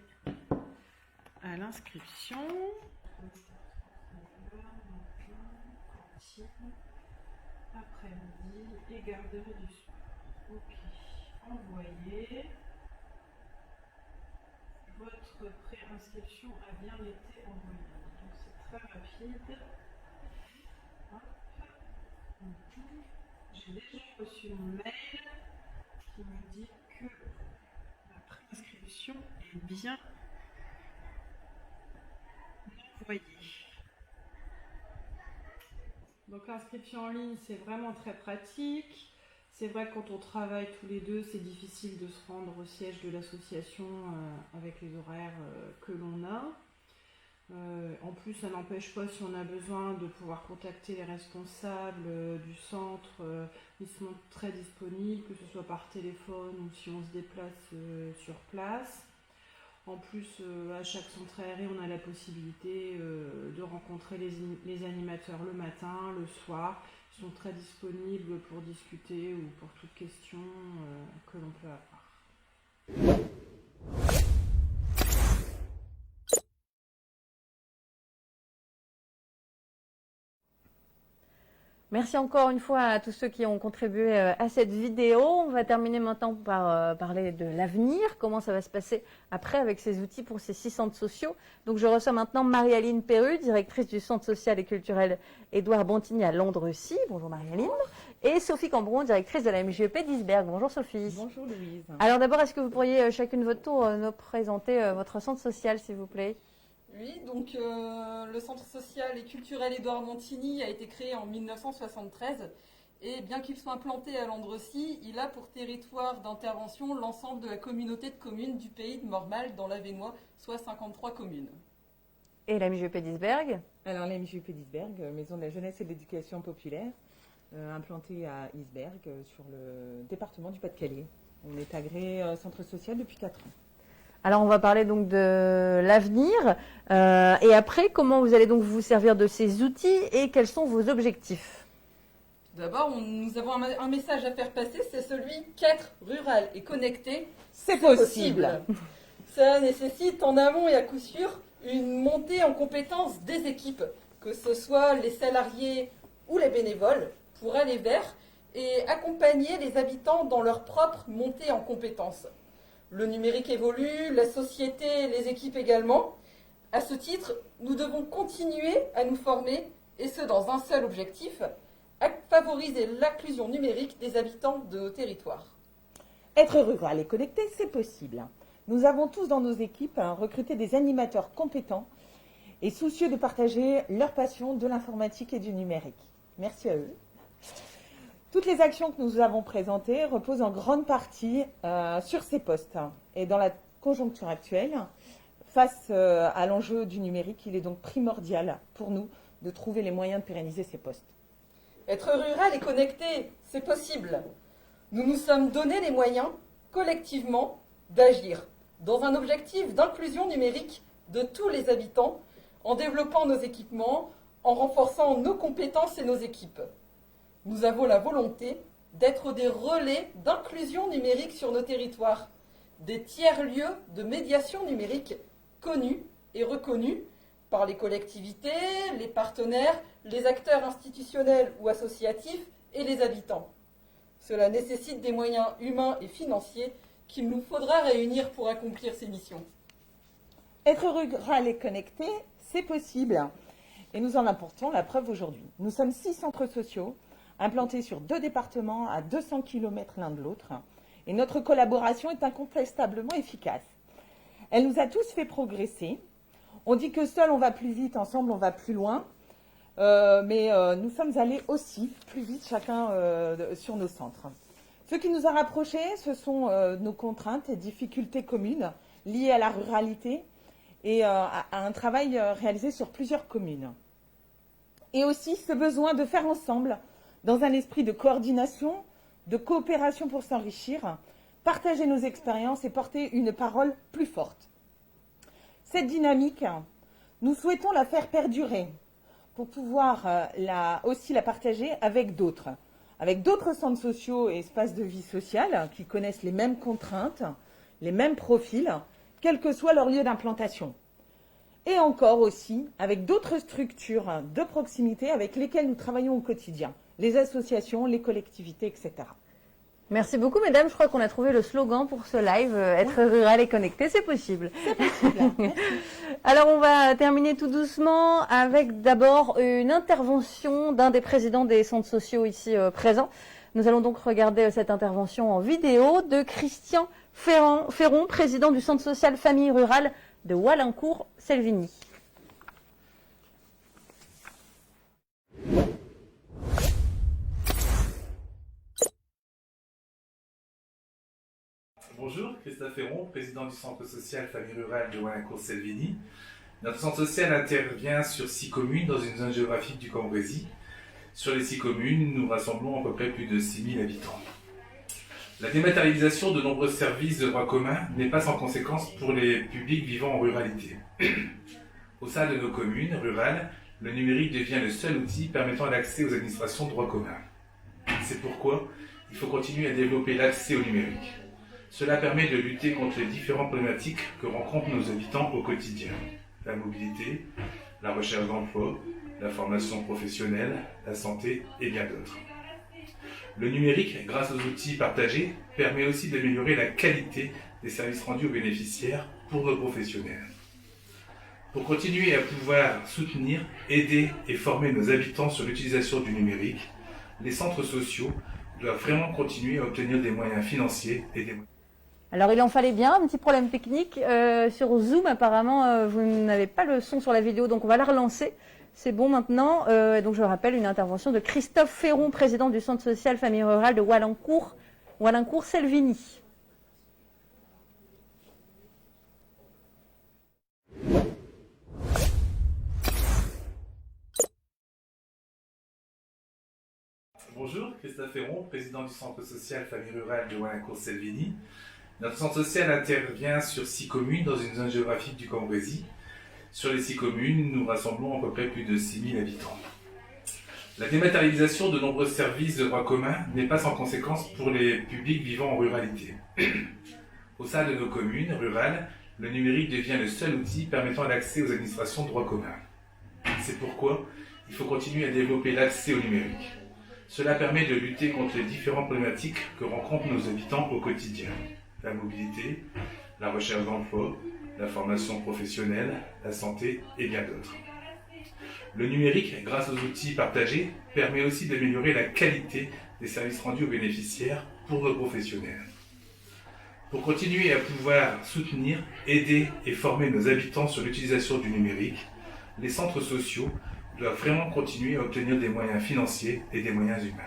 S24: à l'inscription. Après-midi et garderie du soir. Ok, envoyé. votre préinscription a bien été envoyée. Donc c'est très rapide. Hop. J'ai déjà reçu mon mail qui me dit que la préinscription est bien envoyée. Donc l'inscription en ligne, c'est vraiment très pratique. C'est vrai que quand on travaille tous les deux, c'est difficile de se rendre au siège de l'association avec les horaires que l'on a. En plus, ça n'empêche pas, si on a besoin, de pouvoir contacter les responsables du centre. Ils sont très disponibles, que ce soit par téléphone ou si on se déplace sur place. En plus, à chaque centre aéré, on a la possibilité de rencontrer les animateurs le matin, le soir. Ils sont très disponibles pour discuter ou pour toute question que l'on peut avoir.
S1: Merci encore une fois à tous ceux qui ont contribué à cette vidéo. On va terminer maintenant par parler de l'avenir, comment ça va se passer après avec ces outils pour ces 6 centres sociaux. Donc je reçois maintenant Marie-Aline Perru, directrice du Centre social et culturel Édouard Bontigny à Landrecies. Bonjour Marie-Aline. Et Sophie Cambron, directrice de la MJEP d'Isbergues. Bonjour Sophie.
S2: Bonjour Louise.
S1: Alors d'abord, est-ce que vous pourriez chacune votre tour nous présenter votre centre social, s'il vous plaît?
S21: Oui, donc le Centre social et culturel Édouard Bontigny a été créé en 1973 et bien qu'il soit implanté à Landrecies, il a pour territoire d'intervention l'ensemble de la communauté de communes du pays de Mormal dans l'Avesnois, soit 53 communes.
S1: Et la MJEP d'Isbergues?
S2: Alors la MJEP d'Isbergues, Maison de la jeunesse et de l'éducation populaire, implantée à Isbergues sur le département du Pas-de-Calais. On est agréé centre social depuis 4 ans.
S1: Alors, on va parler donc de l'avenir. Et après, comment vous allez donc vous servir de ces outils et quels sont vos objectifs?
S21: D'abord, nous avons un message à faire passer, c'est celui qu'être rural et connecté,
S2: c'est possible.
S21: Ça nécessite en amont et à coup sûr une montée en compétences des équipes, que ce soit les salariés ou les bénévoles, pour aller vers et accompagner les habitants dans leur propre montée en compétences. Le numérique évolue, la société, les équipes également. À ce titre, nous devons continuer à nous former, et ce dans un seul objectif, à favoriser l'inclusion numérique des habitants de nos territoires.
S2: Être rural et connecté, c'est possible. Nous avons tous dans nos équipes recruté des animateurs compétents et soucieux de partager leur passion de l'informatique et du numérique. Merci à eux. Toutes les actions que nous avons présentées reposent en grande partie sur ces postes. Et dans la conjoncture actuelle, face à l'enjeu du numérique, il est donc primordial pour nous de trouver les moyens de pérenniser ces postes.
S21: Être rural et connecté, c'est possible. Nous nous sommes donné les moyens, collectivement, d'agir dans un objectif d'inclusion numérique de tous les habitants, en développant nos équipements, en renforçant nos compétences et nos équipes. Nous avons la volonté d'être des relais d'inclusion numérique sur nos territoires, des tiers-lieux de médiation numérique connus et reconnus par les collectivités, les partenaires, les acteurs institutionnels ou associatifs et les habitants. Cela nécessite des moyens humains et financiers qu'il nous faudra réunir pour accomplir ces missions.
S2: Être rural et connecté, c'est possible. Et nous en apportons la preuve aujourd'hui. Nous sommes 6 centres sociaux implantés sur 2 départements à 200 km l'un de l'autre. Et notre collaboration est incontestablement efficace. Elle nous a tous fait progresser. On dit que seul on va plus vite, ensemble on va plus loin. Mais nous sommes allés aussi plus vite chacun sur nos centres. Ce qui nous a rapprochés, ce sont nos contraintes et difficultés communes liées à la ruralité et à un travail réalisé sur plusieurs communes. Et aussi ce besoin de faire ensemble, dans un esprit de coordination, de coopération pour s'enrichir, partager nos expériences et porter une parole plus forte. Cette dynamique, nous souhaitons la faire perdurer pour pouvoir aussi la partager avec d'autres centres sociaux et espaces de vie sociale qui connaissent les mêmes contraintes, les mêmes profils, quel que soit leur lieu d'implantation. Et encore aussi avec d'autres structures de proximité avec lesquelles nous travaillons au quotidien, les associations, les collectivités, etc.
S1: Merci beaucoup, mesdames. Je crois qu'on a trouvé le slogan pour ce live. Être rural et connecté, c'est possible.
S2: C'est possible.
S1: Alors, on va terminer tout doucement avec d'abord une intervention d'un des présidents des centres sociaux ici présents. Nous allons donc regarder cette intervention en vidéo de Christian Ferron, président du centre social Famille Rurale de Walincourt-Selvigny.
S3: Bonjour, Christophe Ferron, président du centre social Famille Rurale de Walincourt-Selvigny. Notre centre social intervient sur 6 communes dans une zone géographique du Cambrésis. Sur les 6 communes, nous rassemblons à peu près plus de 6000 habitants. La dématérialisation de nombreux services de droit commun n'est pas sans conséquence pour les publics vivant en ruralité. Au sein de nos communes rurales, le numérique devient le seul outil permettant l'accès aux administrations de droit commun. C'est pourquoi il faut continuer à développer l'accès au numérique. Cela permet de lutter contre les différentes problématiques que rencontrent nos habitants au quotidien. La mobilité, la recherche d'emploi, la formation professionnelle, la santé et bien d'autres. Le numérique, grâce aux outils partagés, permet aussi d'améliorer la qualité des services rendus aux bénéficiaires pour nos professionnels. Pour continuer à pouvoir soutenir, aider et former nos habitants sur l'utilisation du numérique, les centres sociaux doivent vraiment continuer à obtenir des moyens financiers et des moyens.
S1: Alors il en fallait bien, un petit problème technique. Sur Zoom, apparemment, vous n'avez pas le son sur la vidéo, donc on va la relancer. C'est bon maintenant. Donc je rappelle une intervention de Christophe Ferron, président du centre social Famille Rurale de Walincourt-Selvigny.
S3: Bonjour, Christophe Ferron, président du centre social Famille Rurale de Walincourt-Selvigny. Notre centre social intervient sur 6 communes dans une zone géographique du Cambrésis. Sur les 6 communes, nous rassemblons à peu près plus de 6000 habitants. La dématérialisation de nombreux services de droit commun n'est pas sans conséquence pour les publics vivant en ruralité. Au sein de nos communes rurales, le numérique devient le seul outil permettant l'accès aux administrations de droit commun. C'est pourquoi il faut continuer à développer l'accès au numérique. Cela permet de lutter contre les différentes problématiques que rencontrent nos habitants au quotidien. La mobilité, la recherche d'emploi, la formation professionnelle, la santé et bien d'autres. Le numérique, grâce aux outils partagés, permet aussi d'améliorer la qualité des services rendus aux bénéficiaires pour nos professionnels. Pour continuer à pouvoir soutenir, aider et former nos habitants sur l'utilisation du numérique, les centres sociaux doivent vraiment continuer à obtenir des moyens financiers et des moyens humains.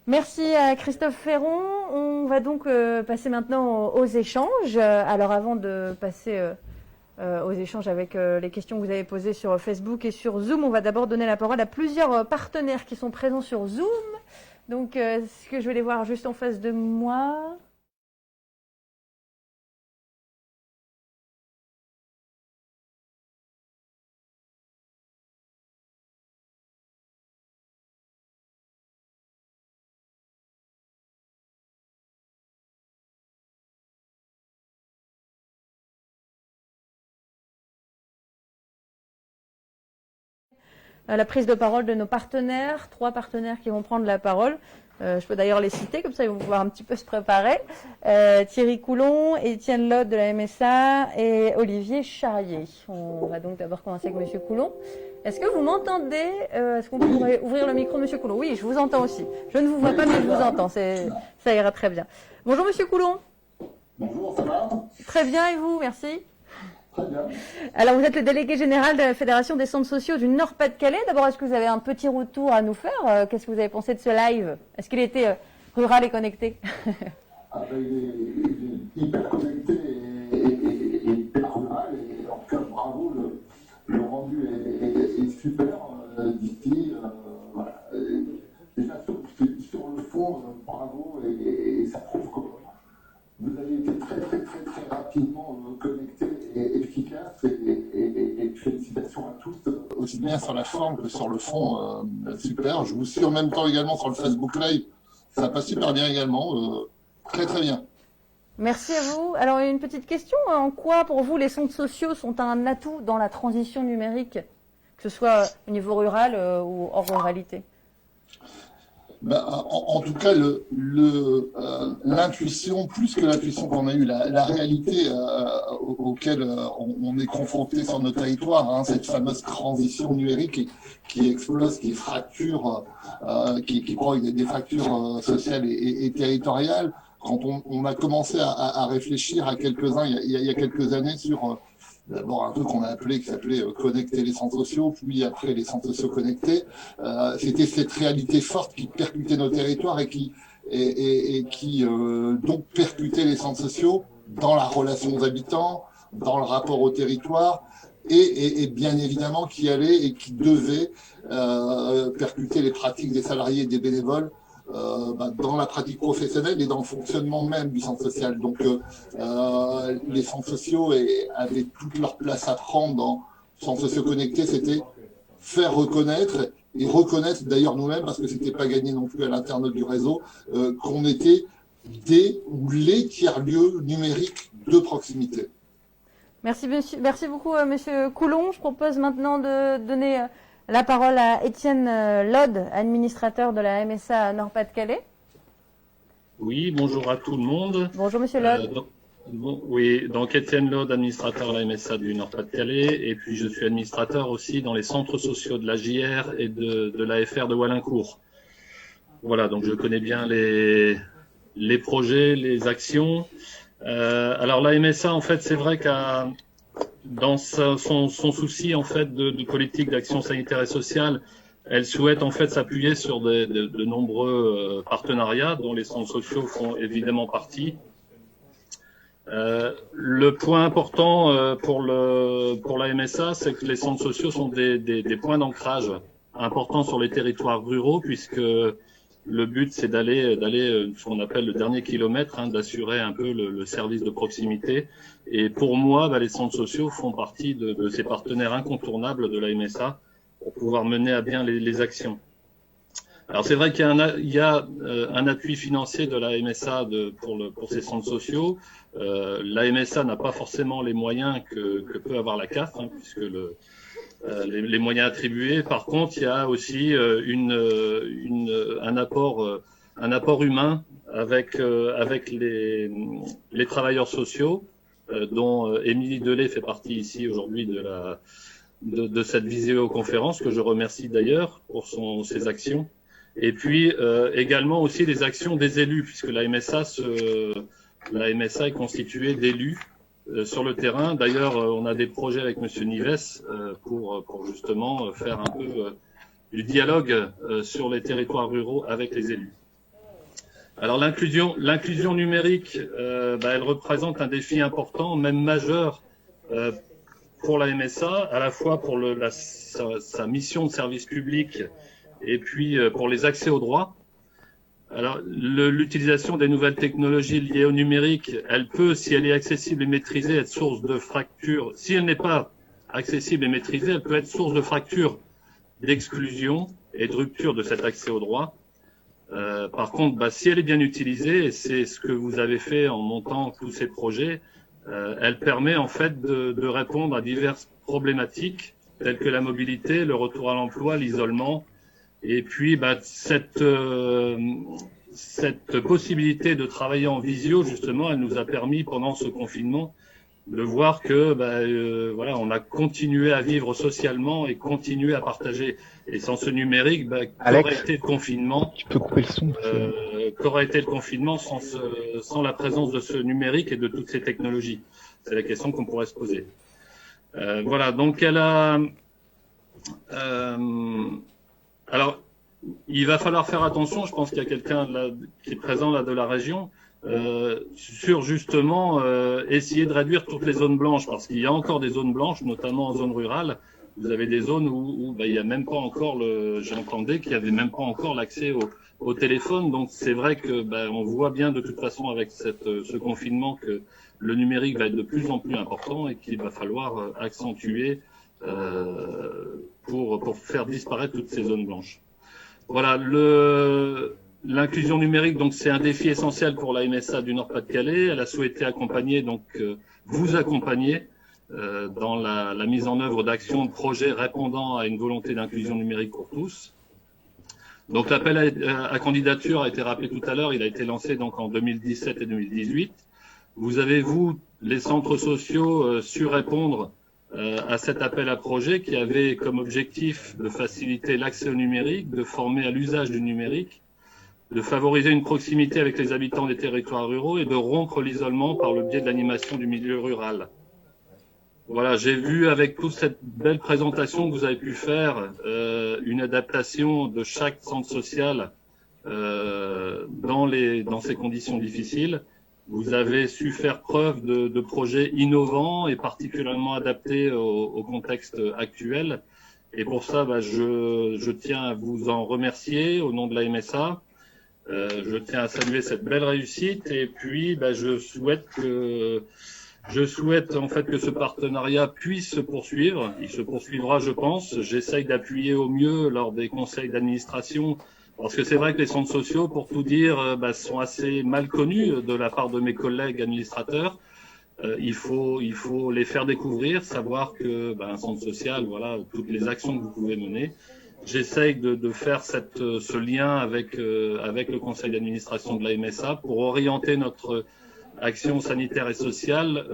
S1: Merci à Christophe Ferron. On va donc passer maintenant aux échanges. Alors avant de passer aux échanges avec les questions que vous avez posées sur Facebook et sur Zoom, on va d'abord donner la parole à plusieurs partenaires qui sont présents sur Zoom. Donc, est-ce que je vais les voir juste en face de moi ? La prise de parole de nos partenaires, 3 partenaires qui vont prendre la parole. Je peux d'ailleurs les citer, comme ça ils vont pouvoir un petit peu se préparer. Thierry Coulon, Étienne Lotte de la MSA et Olivier Charrier. On va donc d'abord commencer avec Monsieur Coulon. Est-ce que vous m'entendez ? Est-ce qu'on pourrait ouvrir le micro, Monsieur Coulon ? Oui, je vous entends aussi. Je ne vous vois pas, mais je vous entends. Ça ira très bien. Bonjour Monsieur Coulon.
S4: Bonjour, ça va ?
S1: Très bien, et vous ? Merci.
S4: Très bien.
S1: Alors, vous êtes le délégué général de la Fédération des centres sociaux du Nord-Pas-de-Calais. D'abord, est-ce que vous avez un petit retour à nous faire? Qu'est-ce que vous avez pensé de ce live? Est-ce qu'il était rural et connecté?
S4: Il est hyper connecté et hyper rural. Et en tout cas, bravo, le rendu est super d'ici. Voilà. Déjà, sur le fond, bravo, et ça prouve que vous avez été très rapidement connecté et efficace, et félicitations à tous, aussi bien sur la forme que sur le fond, super. Je vous suis en même temps également sur le Facebook Live, ça passe super bien également, très bien.
S1: Merci à vous. Alors, une petite question, en quoi pour vous les centres sociaux sont un atout dans la transition numérique, que ce soit au niveau rural ou hors ruralité?
S4: En tout cas, l'intuition, plus que l'intuition qu'on a eue, la réalité auquelle on est confronté sur nos territoires, cette fameuse transition numérique qui explose, qui fracture, qui provoque des fractures sociales et territoriales. Quand on a commencé à réfléchir à quelques-uns, il y a quelques années, sur d'abord un truc qu'on a appelé, qui s'appelait connecter les centres sociaux, puis après les centres sociaux connectés. C'était cette réalité forte qui percutait nos territoires et qui donc percutait les centres sociaux dans la relation aux habitants, dans le rapport au territoire, et bien évidemment qui allait et qui devait percuter les pratiques des salariés et des bénévoles dans la pratique professionnelle et dans le fonctionnement même du centre social. Donc les centres sociaux avaient toute leur place à prendre dans le centre socio connecté, c'était faire reconnaître, et reconnaître d'ailleurs nous-mêmes, parce que c'était pas gagné non plus à l'internaute du réseau, qu'on était des ou les tiers-lieux numériques de proximité.
S1: Merci beaucoup, Monsieur Coulon. Je propose maintenant de donner la parole à Étienne Lode, administrateur de la MSA Nord-Pas-de-Calais.
S5: Oui, bonjour à tout le monde.
S1: Bonjour Monsieur Lode.
S5: Donc Étienne Lode, administrateur de la MSA du Nord-Pas-de-Calais, et puis je suis administrateur aussi dans les centres sociaux de la JR et de l'AFR de Wallincourt. Voilà, donc je connais bien les projets, les actions. Alors la MSA, en fait, c'est vrai dans son souci en fait de politique d'action sanitaire et sociale, elle souhaite en fait s'appuyer sur de nombreux partenariats dont les centres sociaux font évidemment partie. Le point important pour la MSA, c'est que les centres sociaux sont des points d'ancrage importants sur les territoires ruraux, puisque le but, c'est d'aller ce qu'on appelle le dernier kilomètre, d'assurer un peu le service de proximité. Et pour moi, les centres sociaux font partie de ces partenaires incontournables de la MSA pour pouvoir mener à bien les actions. Alors c'est vrai qu'il y a un appui financier de la MSA pour ces centres sociaux. La MSA n'a pas forcément les moyens que peut avoir la CAF, puisque les moyens attribués. Par contre, il y a aussi un apport humain avec les travailleurs sociaux, dont Émilie Delay fait partie ici aujourd'hui de cette visioconférence, que je remercie d'ailleurs pour ses actions. Et puis également aussi les actions des élus, puisque la MSA est constituée d'élus sur le terrain. D'ailleurs, on a des projets avec Monsieur Nives pour justement faire un peu du dialogue sur les territoires ruraux avec les élus. Alors l'inclusion numérique, elle représente un défi important, même majeur pour la MSA, à la fois pour sa mission de service public et puis pour les accès aux droits. Alors, l'utilisation des nouvelles technologies liées au numérique, elle peut, si elle est accessible et maîtrisée, être source de fractures. Si elle n'est pas accessible et maîtrisée, elle peut être source de fractures, d'exclusion et de rupture de cet accès aux droits. Par contre, si elle est bien utilisée, et c'est ce que vous avez fait en montant tous ces projets, elle permet en fait de répondre à diverses problématiques, telles que la mobilité, le retour à l'emploi, l'isolement. Et puis, cette possibilité de travailler en visio, justement, elle nous a permis, pendant ce confinement, de voir que, on a continué à vivre socialement et continué à partager. Et sans ce numérique, qu'aurait été le confinement?
S7: Tu peux couper le son.
S5: Qu'aurait été le confinement sans la présence de ce numérique et de toutes ces technologies? C'est la question qu'on pourrait se poser. Voilà, donc elle a... alors, il va falloir faire attention, je pense qu'il y a quelqu'un qui est présent là de la région, sur justement essayer de réduire toutes les zones blanches, parce qu'il y a encore des zones blanches, notamment en zone rurale. Vous avez des zones où il y a même pas encore j'entendais qu'il y avait même pas encore l'accès au téléphone. Donc c'est vrai que on voit bien de toute façon avec ce confinement que le numérique va être de plus en plus important et qu'il va falloir accentuer pour faire disparaître toutes ces zones blanches. Voilà, l'inclusion numérique, donc c'est un défi essentiel pour la MSA du Nord-Pas-de-Calais. Elle a souhaité accompagner, vous accompagner dans la mise en œuvre d'actions, de projets répondant à une volonté d'inclusion numérique pour tous. Donc l'appel à candidature a été rappelé tout à l'heure, il a été lancé donc en 2017 et 2018. Vous avez, les centres sociaux, su répondre à cet appel à projet qui avait comme objectif de faciliter l'accès au numérique, de former à l'usage du numérique, de favoriser une proximité avec les habitants des territoires ruraux et de rompre l'isolement par le biais de l'animation du milieu rural. Voilà, j'ai vu avec toute cette belle présentation que vous avez pu faire une adaptation de chaque centre social dans ces conditions difficiles. Vous avez su faire preuve de projets innovants et particulièrement adaptés au contexte actuel. Et pour ça, je tiens à vous en remercier au nom de la MSA. Je tiens à saluer cette belle réussite et puis je souhaite en fait que ce partenariat puisse se poursuivre. Il se poursuivra, je pense. J'essaye d'appuyer au mieux lors des conseils d'administration. Parce que c'est vrai que les centres sociaux, pour tout dire, sont assez mal connus de la part de mes collègues administrateurs. Il faut les faire découvrir, savoir que un centre social, voilà, toutes les actions que vous pouvez mener. J'essaye de faire ce lien avec le conseil d'administration de la MSA pour orienter notre action sanitaire et sociale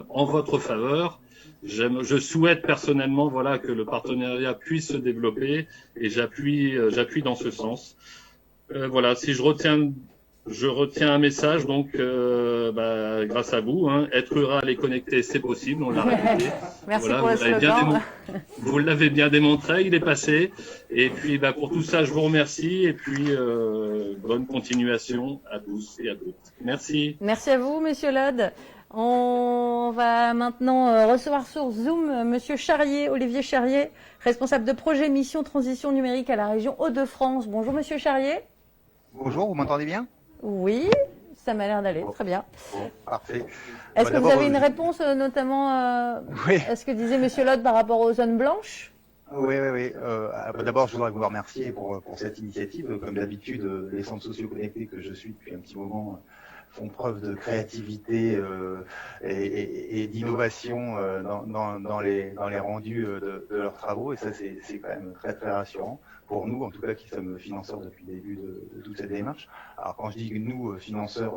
S5: en votre faveur. Je souhaite personnellement que le partenariat puisse se développer et j'appuie dans ce sens. Voilà, si je retiens un message, donc grâce à vous, être rural et connecté, c'est possible, on l'a répété.
S1: Merci
S5: voilà,
S1: pour le slogan.
S5: Vous l'avez bien démontré, il est passé. Et puis pour tout ça, je vous remercie et puis bonne continuation à tous et à toutes. Merci.
S1: Merci à vous, Monsieur Lod. On va maintenant recevoir sur Zoom Monsieur Charrier, Olivier Charrier, responsable de projet mission transition numérique à la région Hauts-de-France. Bonjour Monsieur Charrier.
S6: Bonjour, vous m'entendez bien?
S1: Oui, ça m'a l'air d'aller, très bien.
S6: Bon, parfait.
S1: Est-ce que vous avez une réponse notamment
S6: oui.
S1: à ce que disait Monsieur Lod par rapport aux zones blanches?
S6: Oui. D'abord, je voudrais vous remercier pour cette initiative. Comme d'habitude, les centres sociaux connectés que je suis depuis un petit moment font preuve de créativité et d'innovation dans les rendus de leurs travaux. Et ça, c'est quand même très, très rassurant pour nous, en tout cas, qui sommes financeurs depuis le début de toute cette démarche. Alors, quand je dis nous, financeurs,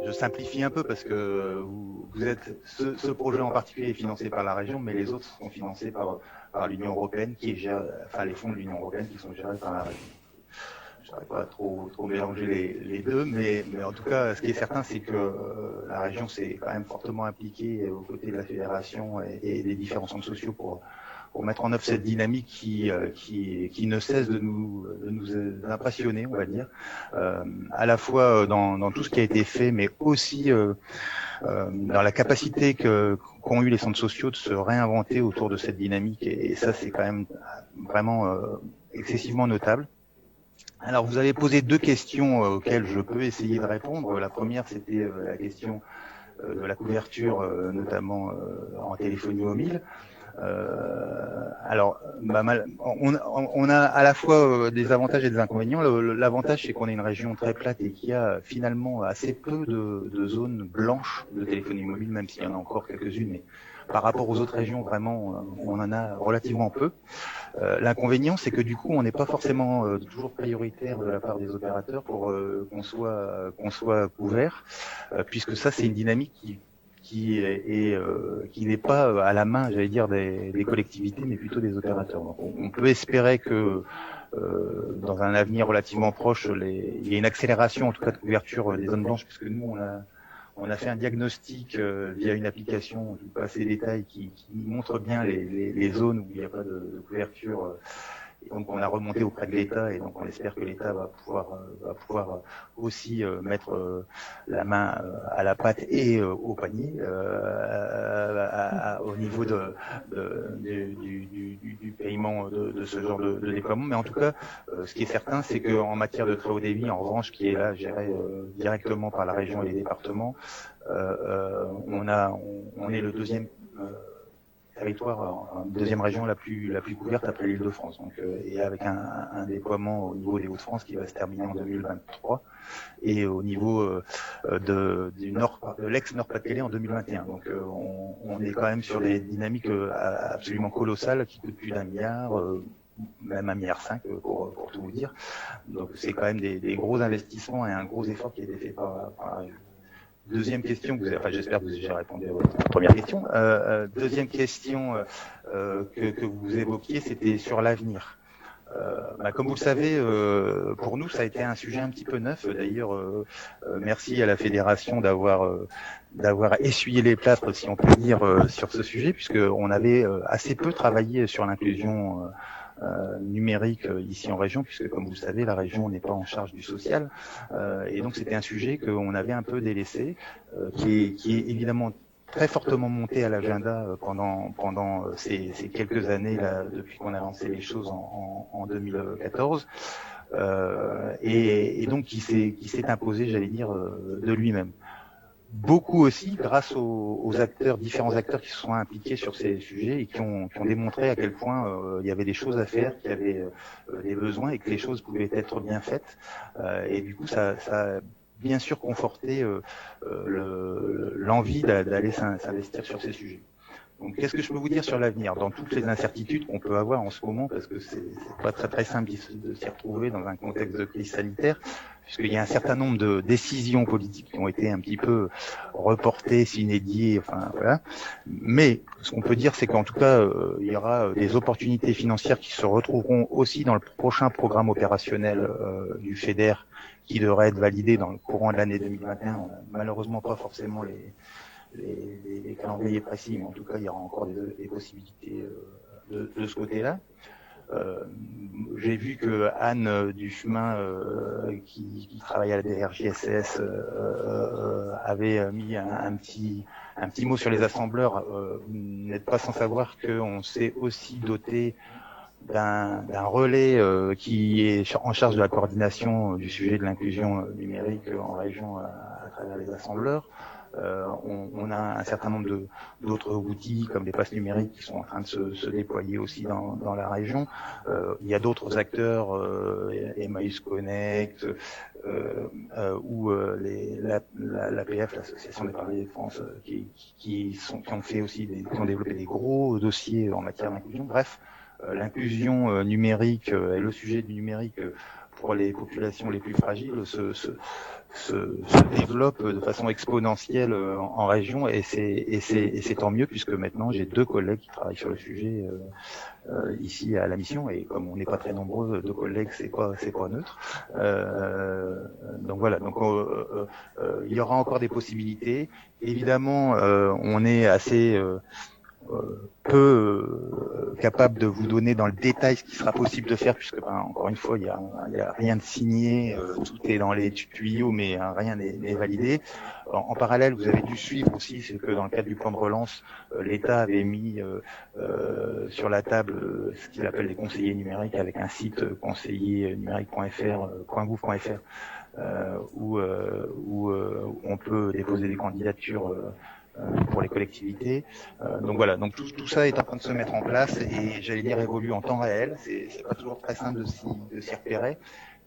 S6: je simplifie un peu parce que vous êtes ce projet en particulier est financé par la région, mais les autres sont financés par l'Union européenne, qui gère, les fonds de l'Union européenne qui sont gérés par la région. Je ne saurais pas trop mélanger les deux, mais en tout cas, ce qui est certain, c'est que la région s'est quand même fortement impliquée aux côtés de la fédération et des différents centres sociaux pour mettre en œuvre cette dynamique qui ne cesse de nous impressionner, on va dire, à la fois dans tout ce qui a été fait, mais aussi dans la capacité qu'ont eu les centres sociaux de se réinventer autour de cette dynamique. Et ça, c'est quand même vraiment excessivement notable. Alors, vous avez posé deux questions auxquelles je peux essayer de répondre. La première, c'était la question de la couverture, notamment en téléphonie mobile. Alors, on a à la fois des avantages et des inconvénients. L'avantage, c'est qu'on est une région très plate et qu'il y a finalement assez peu de zones blanches de téléphonie mobile, même s'il y en a encore quelques-unes, mais par rapport aux autres régions, vraiment, on en a relativement peu. L'inconvénient, c'est que du coup, on n'est pas forcément toujours prioritaire de la part des opérateurs pour qu'on soit couvert, puisque ça, c'est une dynamique qui n'est pas à la main, j'allais dire, des collectivités, mais plutôt des opérateurs. Donc, on peut espérer que dans un avenir relativement proche, il y ait une accélération, en tout cas, de couverture des zones blanches, puisque nous, On a fait un diagnostic via une application, je ne vais pas passer les détails, qui montre bien les zones où il n'y a pas de couverture. Et donc on a remonté auprès de l'État et donc on espère que l'État va pouvoir aussi mettre la main à la pâte et au panier au niveau du paiement de ce genre de déploiement. Mais en tout cas, ce qui est certain, c'est qu'en matière de très haut débit, en revanche, qui est là géré directement par la région et les départements, on est le deuxième territoire, deuxième région la plus couverte après l'Île-de-France. Donc, et avec un déploiement au niveau des Hauts-de-France qui va se terminer en 2023 et au niveau de l'ex-Nord-Pas-de-Calais en 2021. Donc, on est quand même sur des dynamiques absolument colossales qui coûtent plus d'1 milliard. Même 1,5 milliard pour tout vous dire. Donc, c'est quand même des gros investissements et un gros effort qui a été fait par la région. Deuxième question, j'espère que j'ai répondu à votre première question. Deuxième question que vous évoquiez, c'était sur l'avenir. Comme vous le savez, pour nous, ça a été un sujet un petit peu neuf. D'ailleurs, merci à la fédération d'avoir essuyé les plâtres, si on peut dire, sur ce sujet, puisqu'on avait assez peu travaillé sur l'inclusion numérique ici en région, puisque comme vous le savez, la région n'est pas en charge du social, et donc c'était un sujet qu'on avait un peu délaissé, qui est évidemment très fortement monté à l'agenda pendant ces quelques années là, depuis qu'on a lancé les choses en 2014, et donc qui s'est imposé, j'allais dire, de lui-même. Beaucoup aussi grâce aux différents acteurs qui se sont impliqués sur ces sujets et qui ont démontré à quel point il y avait des choses à faire, qu'il y avait des besoins et que les choses pouvaient être bien faites. Et du coup, ça a bien sûr conforté l'envie d'aller s'investir sur ces sujets. Donc, qu'est-ce que je peux vous dire sur l'avenir, dans toutes les incertitudes qu'on peut avoir en ce moment, parce que c'est pas très simple de s'y retrouver dans un contexte de crise sanitaire, puisqu'il y a un certain nombre de décisions politiques qui ont été un petit peu reportées, s'inédiées, enfin voilà. Mais ce qu'on peut dire, c'est qu'en tout cas, il y aura des opportunités financières qui se retrouveront aussi dans le prochain programme opérationnel du FEDER, qui devrait être validé dans le courant de l'année 2021. On n'a malheureusement pas forcément les calendriers précis, mais en tout cas, il y aura encore des possibilités de ce côté-là. J'ai vu que Anne Duchemin, qui travaille à la DRJSS, avait mis un petit mot sur les assembleurs. Vous n'êtes pas sans savoir qu'on s'est aussi doté d'un relais qui est en charge de la coordination du sujet de l'inclusion numérique en région à travers les assembleurs. On a un certain nombre d'autres outils comme les passes numériques qui sont en train de se déployer aussi dans la région. Il y a d'autres acteurs, Emmaüs Connect, ou l'APF, l'Association des parlers de France, qui ont fait aussi qui ont développé des gros dossiers en matière d'inclusion. Bref, l'inclusion numérique et le sujet du numérique pour les populations les plus fragiles se développe de façon exponentielle en région, et c'est tant mieux, puisque maintenant j'ai 2 collègues qui travaillent sur le sujet ici à la mission, et comme on n'est pas très nombreux, 2 collègues c'est pas neutre. Donc voilà, donc il y aura encore des possibilités. Évidemment, on est assez peu capable de vous donner dans le détail ce qui sera possible de faire, puisque encore une fois il y a rien de signé, tout est dans les tuyaux, mais rien n'est validé. En parallèle, vous avez dû suivre aussi, c'est que dans le cadre du plan de relance, l'État avait mis sur la table ce qu'il appelle les conseillers numériques, avec un site conseillernumérique.fr.gouv.fr où on peut déposer des candidatures pour les collectivités. Donc voilà, donc tout ça est en train de se mettre en place, et j'allais dire évolue en temps réel. C'est pas toujours très simple de s'y repérer,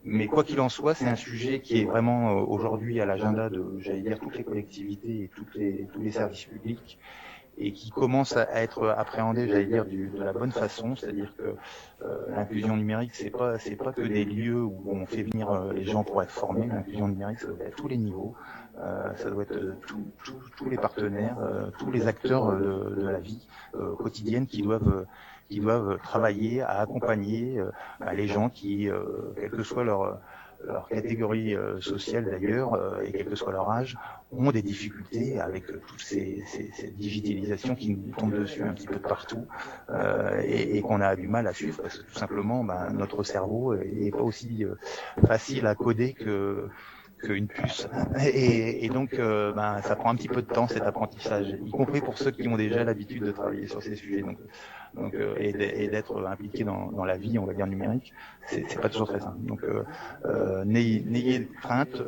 S6: mais quoi qu'il en soit, c'est un sujet qui est vraiment aujourd'hui à l'agenda de, j'allais dire, toutes les collectivités et tous les services publics, et qui commence à être appréhendé, j'allais dire, de la bonne façon. C'est-à-dire que l'inclusion numérique, c'est pas que des lieux où on fait venir les gens pour être formés. L'inclusion numérique, ça doit être à tous les niveaux. Ça doit être tous les partenaires, tous les acteurs de la vie quotidienne qui doivent travailler à accompagner les gens qui, quel que soit leur catégorie sociale d'ailleurs, et quel que soit leur âge, ont des difficultés avec toutes ces digitalisations qui nous tombent dessus un petit peu de partout, et qu'on a du mal à suivre parce que tout simplement notre cerveau est pas aussi facile à coder qu'une puce, et donc ça prend un petit peu de temps cet apprentissage, y compris pour ceux qui ont déjà l'habitude de travailler sur ces sujets, et d'être impliqués dans la vie, on va dire, numérique. C'est pas toujours très simple. Donc n'ayez crainte,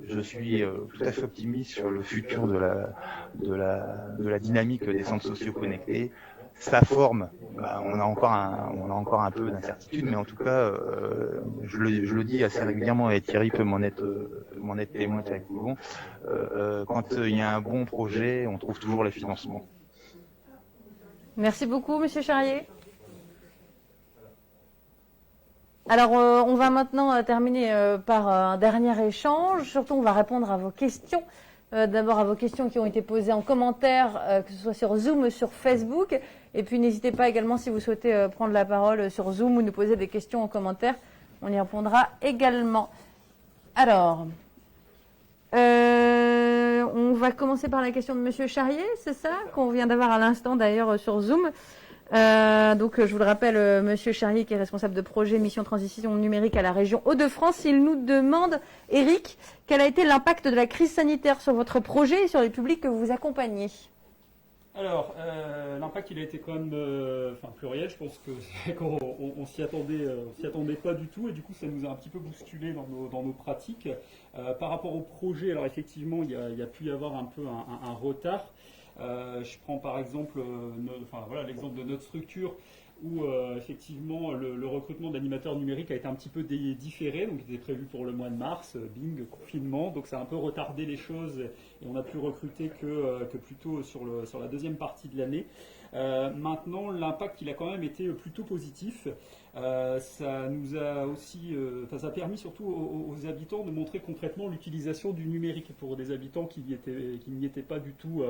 S6: je suis tout à fait optimiste sur le futur de la dynamique des centres sociaux connectés. Sa forme, on a encore un peu d'incertitude, mais en tout cas, je le dis assez régulièrement, et Thierry peut m'en être témoin, Thierry Coulon, quand il y a un bon projet, on trouve toujours les financements.
S1: Merci beaucoup, Monsieur Charrier. Alors, on va maintenant terminer par un dernier échange. Surtout, on va répondre à vos questions. D'abord à vos questions qui ont été posées en commentaire, que ce soit sur Zoom ou sur Facebook. Et puis, n'hésitez pas également, si vous souhaitez prendre la parole sur Zoom ou nous poser des questions en commentaire, on y répondra également. Alors, on va commencer par la question de Monsieur Charrier, c'est ça, qu'on vient d'avoir à l'instant d'ailleurs sur Zoom. Donc, je vous le rappelle, Monsieur Charrier, qui est responsable de projet Mission Transition Numérique à la région Hauts-de-France, il nous demande, Eric, quel a été l'impact de la crise sanitaire sur votre projet et sur les publics que vous accompagnez?
S19: Alors, l'impact, il a été quand même pluriel. Je pense qu'on s'y attendait pas du tout, et du coup, ça nous a un petit peu bousculé dans nos pratiques. Par rapport au projet, alors effectivement, il y a pu y avoir un peu un retard. Je prends par exemple l'exemple de notre structure où effectivement le recrutement d'animateurs numériques a été un petit peu différé, donc il était prévu pour le mois de mars, bing, confinement, donc ça a un peu retardé les choses et on a pu recruter que plutôt sur la deuxième partie de l'année. Maintenant, l'impact il a quand même été plutôt positif. Ça nous a aussi, ça a permis surtout aux habitants de montrer concrètement l'utilisation du numérique pour des habitants qui n'y étaient pas du tout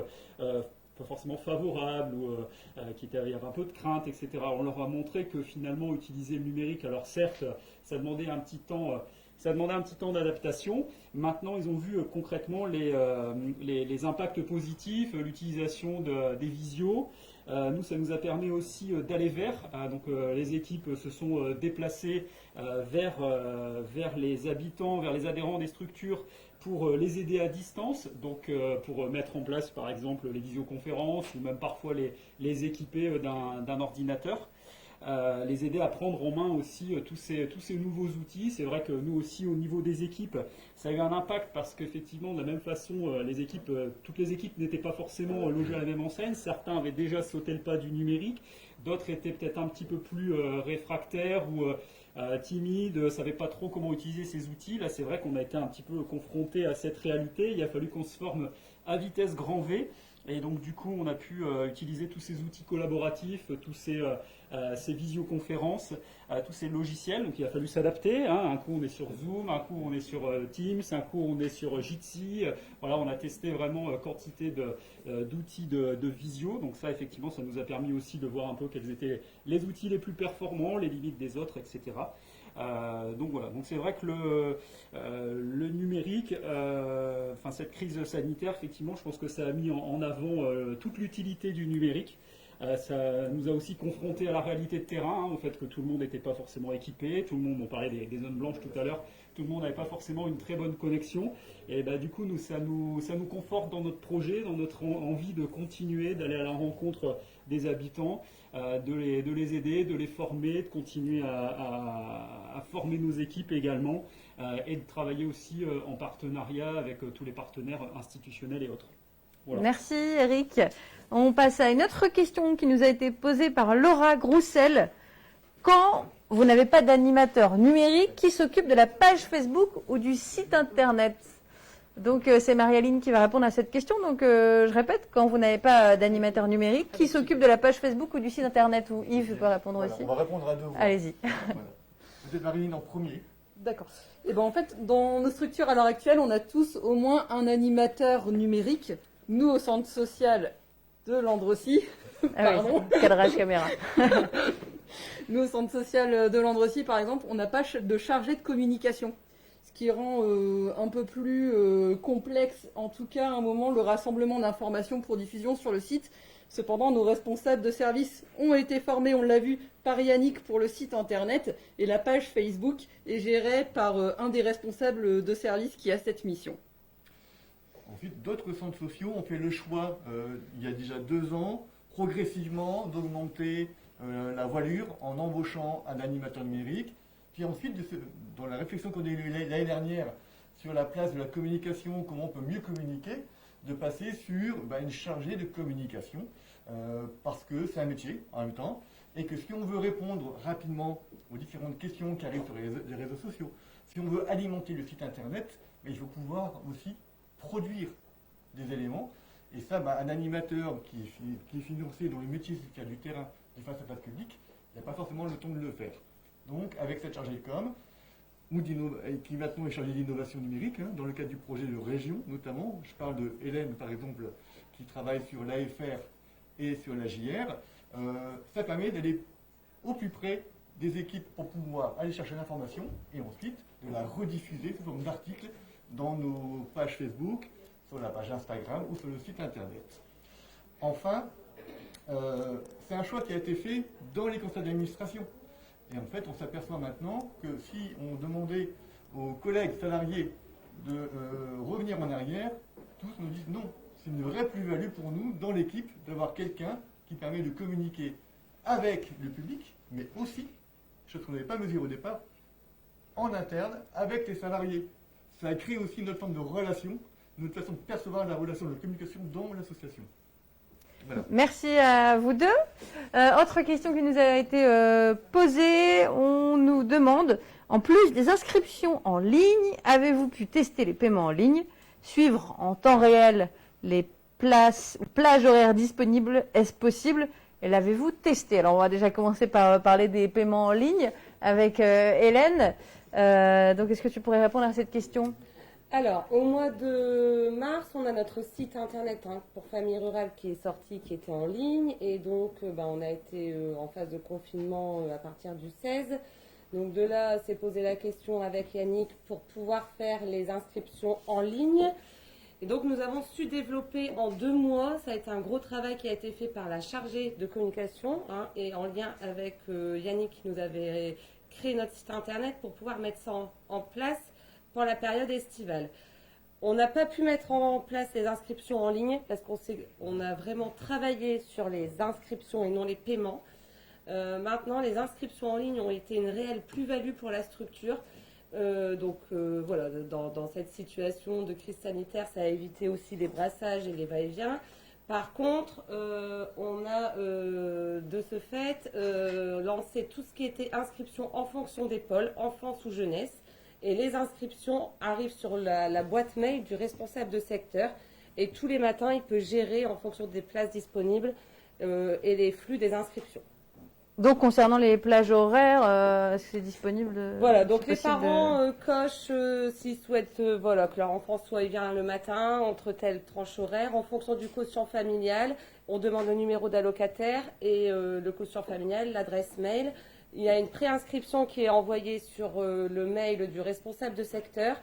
S19: pas forcément favorables ou il y avait un peu de crainte, etc. On leur a montré que finalement utiliser le numérique, alors certes, ça demandait un petit temps d'adaptation. Maintenant, ils ont vu concrètement les impacts positifs, l'utilisation des visios. Nous, ça nous a permis aussi d'aller vers. Donc, les équipes se sont déplacées vers les habitants, vers les adhérents des structures pour les aider à distance. Donc, pour mettre en place, par exemple, les visioconférences ou même parfois les équiper d'un ordinateur. Les aider à prendre en main aussi tous ces nouveaux outils. C'est vrai que nous aussi, au niveau des équipes, ça a eu un impact parce qu'effectivement, de la même façon, toutes les équipes n'étaient pas forcément logées à la même enseigne. Certains avaient déjà sauté le pas du numérique, d'autres étaient peut-être un petit peu plus réfractaires ou timides, ne savaient pas trop comment utiliser ces outils. Là, c'est vrai qu'on a été un petit peu confrontés à cette réalité. Il a fallu qu'on se forme à vitesse grand V. Et donc du coup, on a pu utiliser tous ces outils collaboratifs, tous ces visioconférences, tous ces logiciels. Donc il a fallu s'adapter. Un coup on est sur Zoom, un coup on est sur Teams, un coup on est sur Jitsi. Voilà, on a testé vraiment quantité d'outils de visio. Donc ça, effectivement, ça nous a permis aussi de voir un peu quels étaient les outils les plus performants, les limites des autres, etc. Donc voilà, donc c'est vrai que le numérique, cette crise sanitaire, effectivement, je pense que ça a mis en avant toute l'utilité du numérique. Ça nous a aussi confrontés à la réalité de terrain, au fait que tout le monde n'était pas forcément équipé, tout le monde, on parlait des zones blanches tout à l'heure, tout le monde n'avait pas forcément une très bonne connexion. Et du coup, ça nous conforte dans notre projet, dans notre envie de continuer, d'aller à la rencontre des habitants, de les aider, de les former, de continuer à former nos équipes également, et de travailler aussi en partenariat avec tous les partenaires institutionnels et autres. Voilà.
S1: Merci Eric. On passe à une autre question qui nous a été posée par Laura Groussel. Quand vous n'avez pas d'animateur numérique, qui s'occupe de la page Facebook ou du site internet? Donc c'est Marie-Aline qui va répondre à cette question. Donc je répète, quand vous n'avez pas d'animateur numérique, qui s'occupe de la page Facebook ou du site internet? Ou Yves peut répondre aussi.
S15: On va répondre à deux.
S1: Allez-y.
S15: Voilà. Peut-être Marie-Aline en premier.
S21: D'accord. Et en fait, dans nos structures à l'heure actuelle, on a tous au moins un animateur numérique. Nous, au centre social de Landrecy.
S1: Pardon. Oui, cadrage caméra.
S21: Nous, au centre social de Landrecy, par exemple, on n'a pas de chargé de communication. Ce qui rend un peu plus complexe, en tout cas à un moment, le rassemblement d'informations pour diffusion sur le site. Cependant, nos responsables de service ont été formés, on l'a vu, par Yannick pour le site internet, et la page Facebook est gérée par un des responsables de service qui a cette mission.
S15: Ensuite, d'autres centres sociaux ont fait le choix, il y a déjà 2 ans, progressivement d'augmenter la voilure en embauchant un animateur numérique. Puis ensuite, dans la réflexion qu'on a eue l'année dernière sur la place de la communication, comment on peut mieux communiquer, de passer sur une chargée de communication, parce que c'est un métier en même temps, et que si on veut répondre rapidement aux différentes questions qui arrivent sur les réseaux sociaux, si on veut alimenter le site internet, il faut pouvoir aussi produire des éléments. Et ça, un animateur qui est financé, dont le métier c'est de faire du terrain, du face-à-face public, il n'a pas forcément le temps de le faire. Donc, avec cette chargée de com, qui maintenant est chargée d'innovation numérique, dans le cadre du projet de région notamment, je parle de Hélène par exemple, qui travaille sur l'AFR et sur la JR, ça permet d'aller au plus près des équipes pour pouvoir aller chercher l'information et ensuite de la rediffuser sous forme d'articles dans nos pages Facebook, sur la page Instagram ou sur le site internet. Enfin, c'est un choix qui a été fait dans les conseils d'administration. Et en fait, on s'aperçoit maintenant que si on demandait aux collègues salariés de revenir en arrière, tous nous disent non. C'est une vraie plus-value pour nous dans l'équipe d'avoir quelqu'un qui permet de communiquer avec le public, mais aussi, chose qu'on n'avait pas mesurée au départ, en interne avec les salariés. Ça a créé aussi notre forme de relation, notre façon de percevoir la relation de communication dans l'association. Voilà.
S1: Merci à vous deux. Autre question qui nous a été posée, on nous demande, en plus des inscriptions en ligne, avez-vous pu tester les paiements en ligne, suivre en temps réel les plages horaires disponibles, est-ce possible? Et l'avez-vous testé? Alors on va déjà commencer par parler des paiements en ligne avec Hélène. Donc est-ce que tu pourrais répondre à cette question?
S7: Alors, au mois de mars, on a notre site internet pour Famille Rurale qui est sorti, qui était en ligne. Et donc, on a été en phase de confinement à partir du 16. Donc de là, s'est posé la question avec Yannick pour pouvoir faire les inscriptions en ligne. Et donc, nous avons su développer en 2 mois. Ça a été un gros travail qui a été fait par la chargée de communication et en lien avec Yannick qui nous avait créé notre site internet pour pouvoir mettre ça en place pour la période estivale. On n'a pas pu mettre en place les inscriptions en ligne parce qu'on a vraiment travaillé sur les inscriptions et non les paiements. Maintenant, les inscriptions en ligne ont été une réelle plus-value pour la structure. Voilà, dans cette situation de crise sanitaire, ça a évité aussi les brassages et les va-et-vient. Par contre, on a de ce fait lancé tout ce qui était inscription en fonction des pôles, enfance ou jeunesse. Et les inscriptions arrivent sur la boîte mail du responsable de secteur. Et tous les matins, il peut gérer en fonction des places disponibles et les flux des inscriptions.
S1: Donc concernant les plages horaires, est-ce que c'est disponible
S7: Voilà, donc les parents cochent s'ils souhaitent que leur enfant soit vient le matin entre telle tranche horaire. En fonction du quotient familial, on demande le numéro d'allocataire et le quotient familial, l'adresse mail. Il y a une préinscription qui est envoyée sur le mail du responsable de secteur.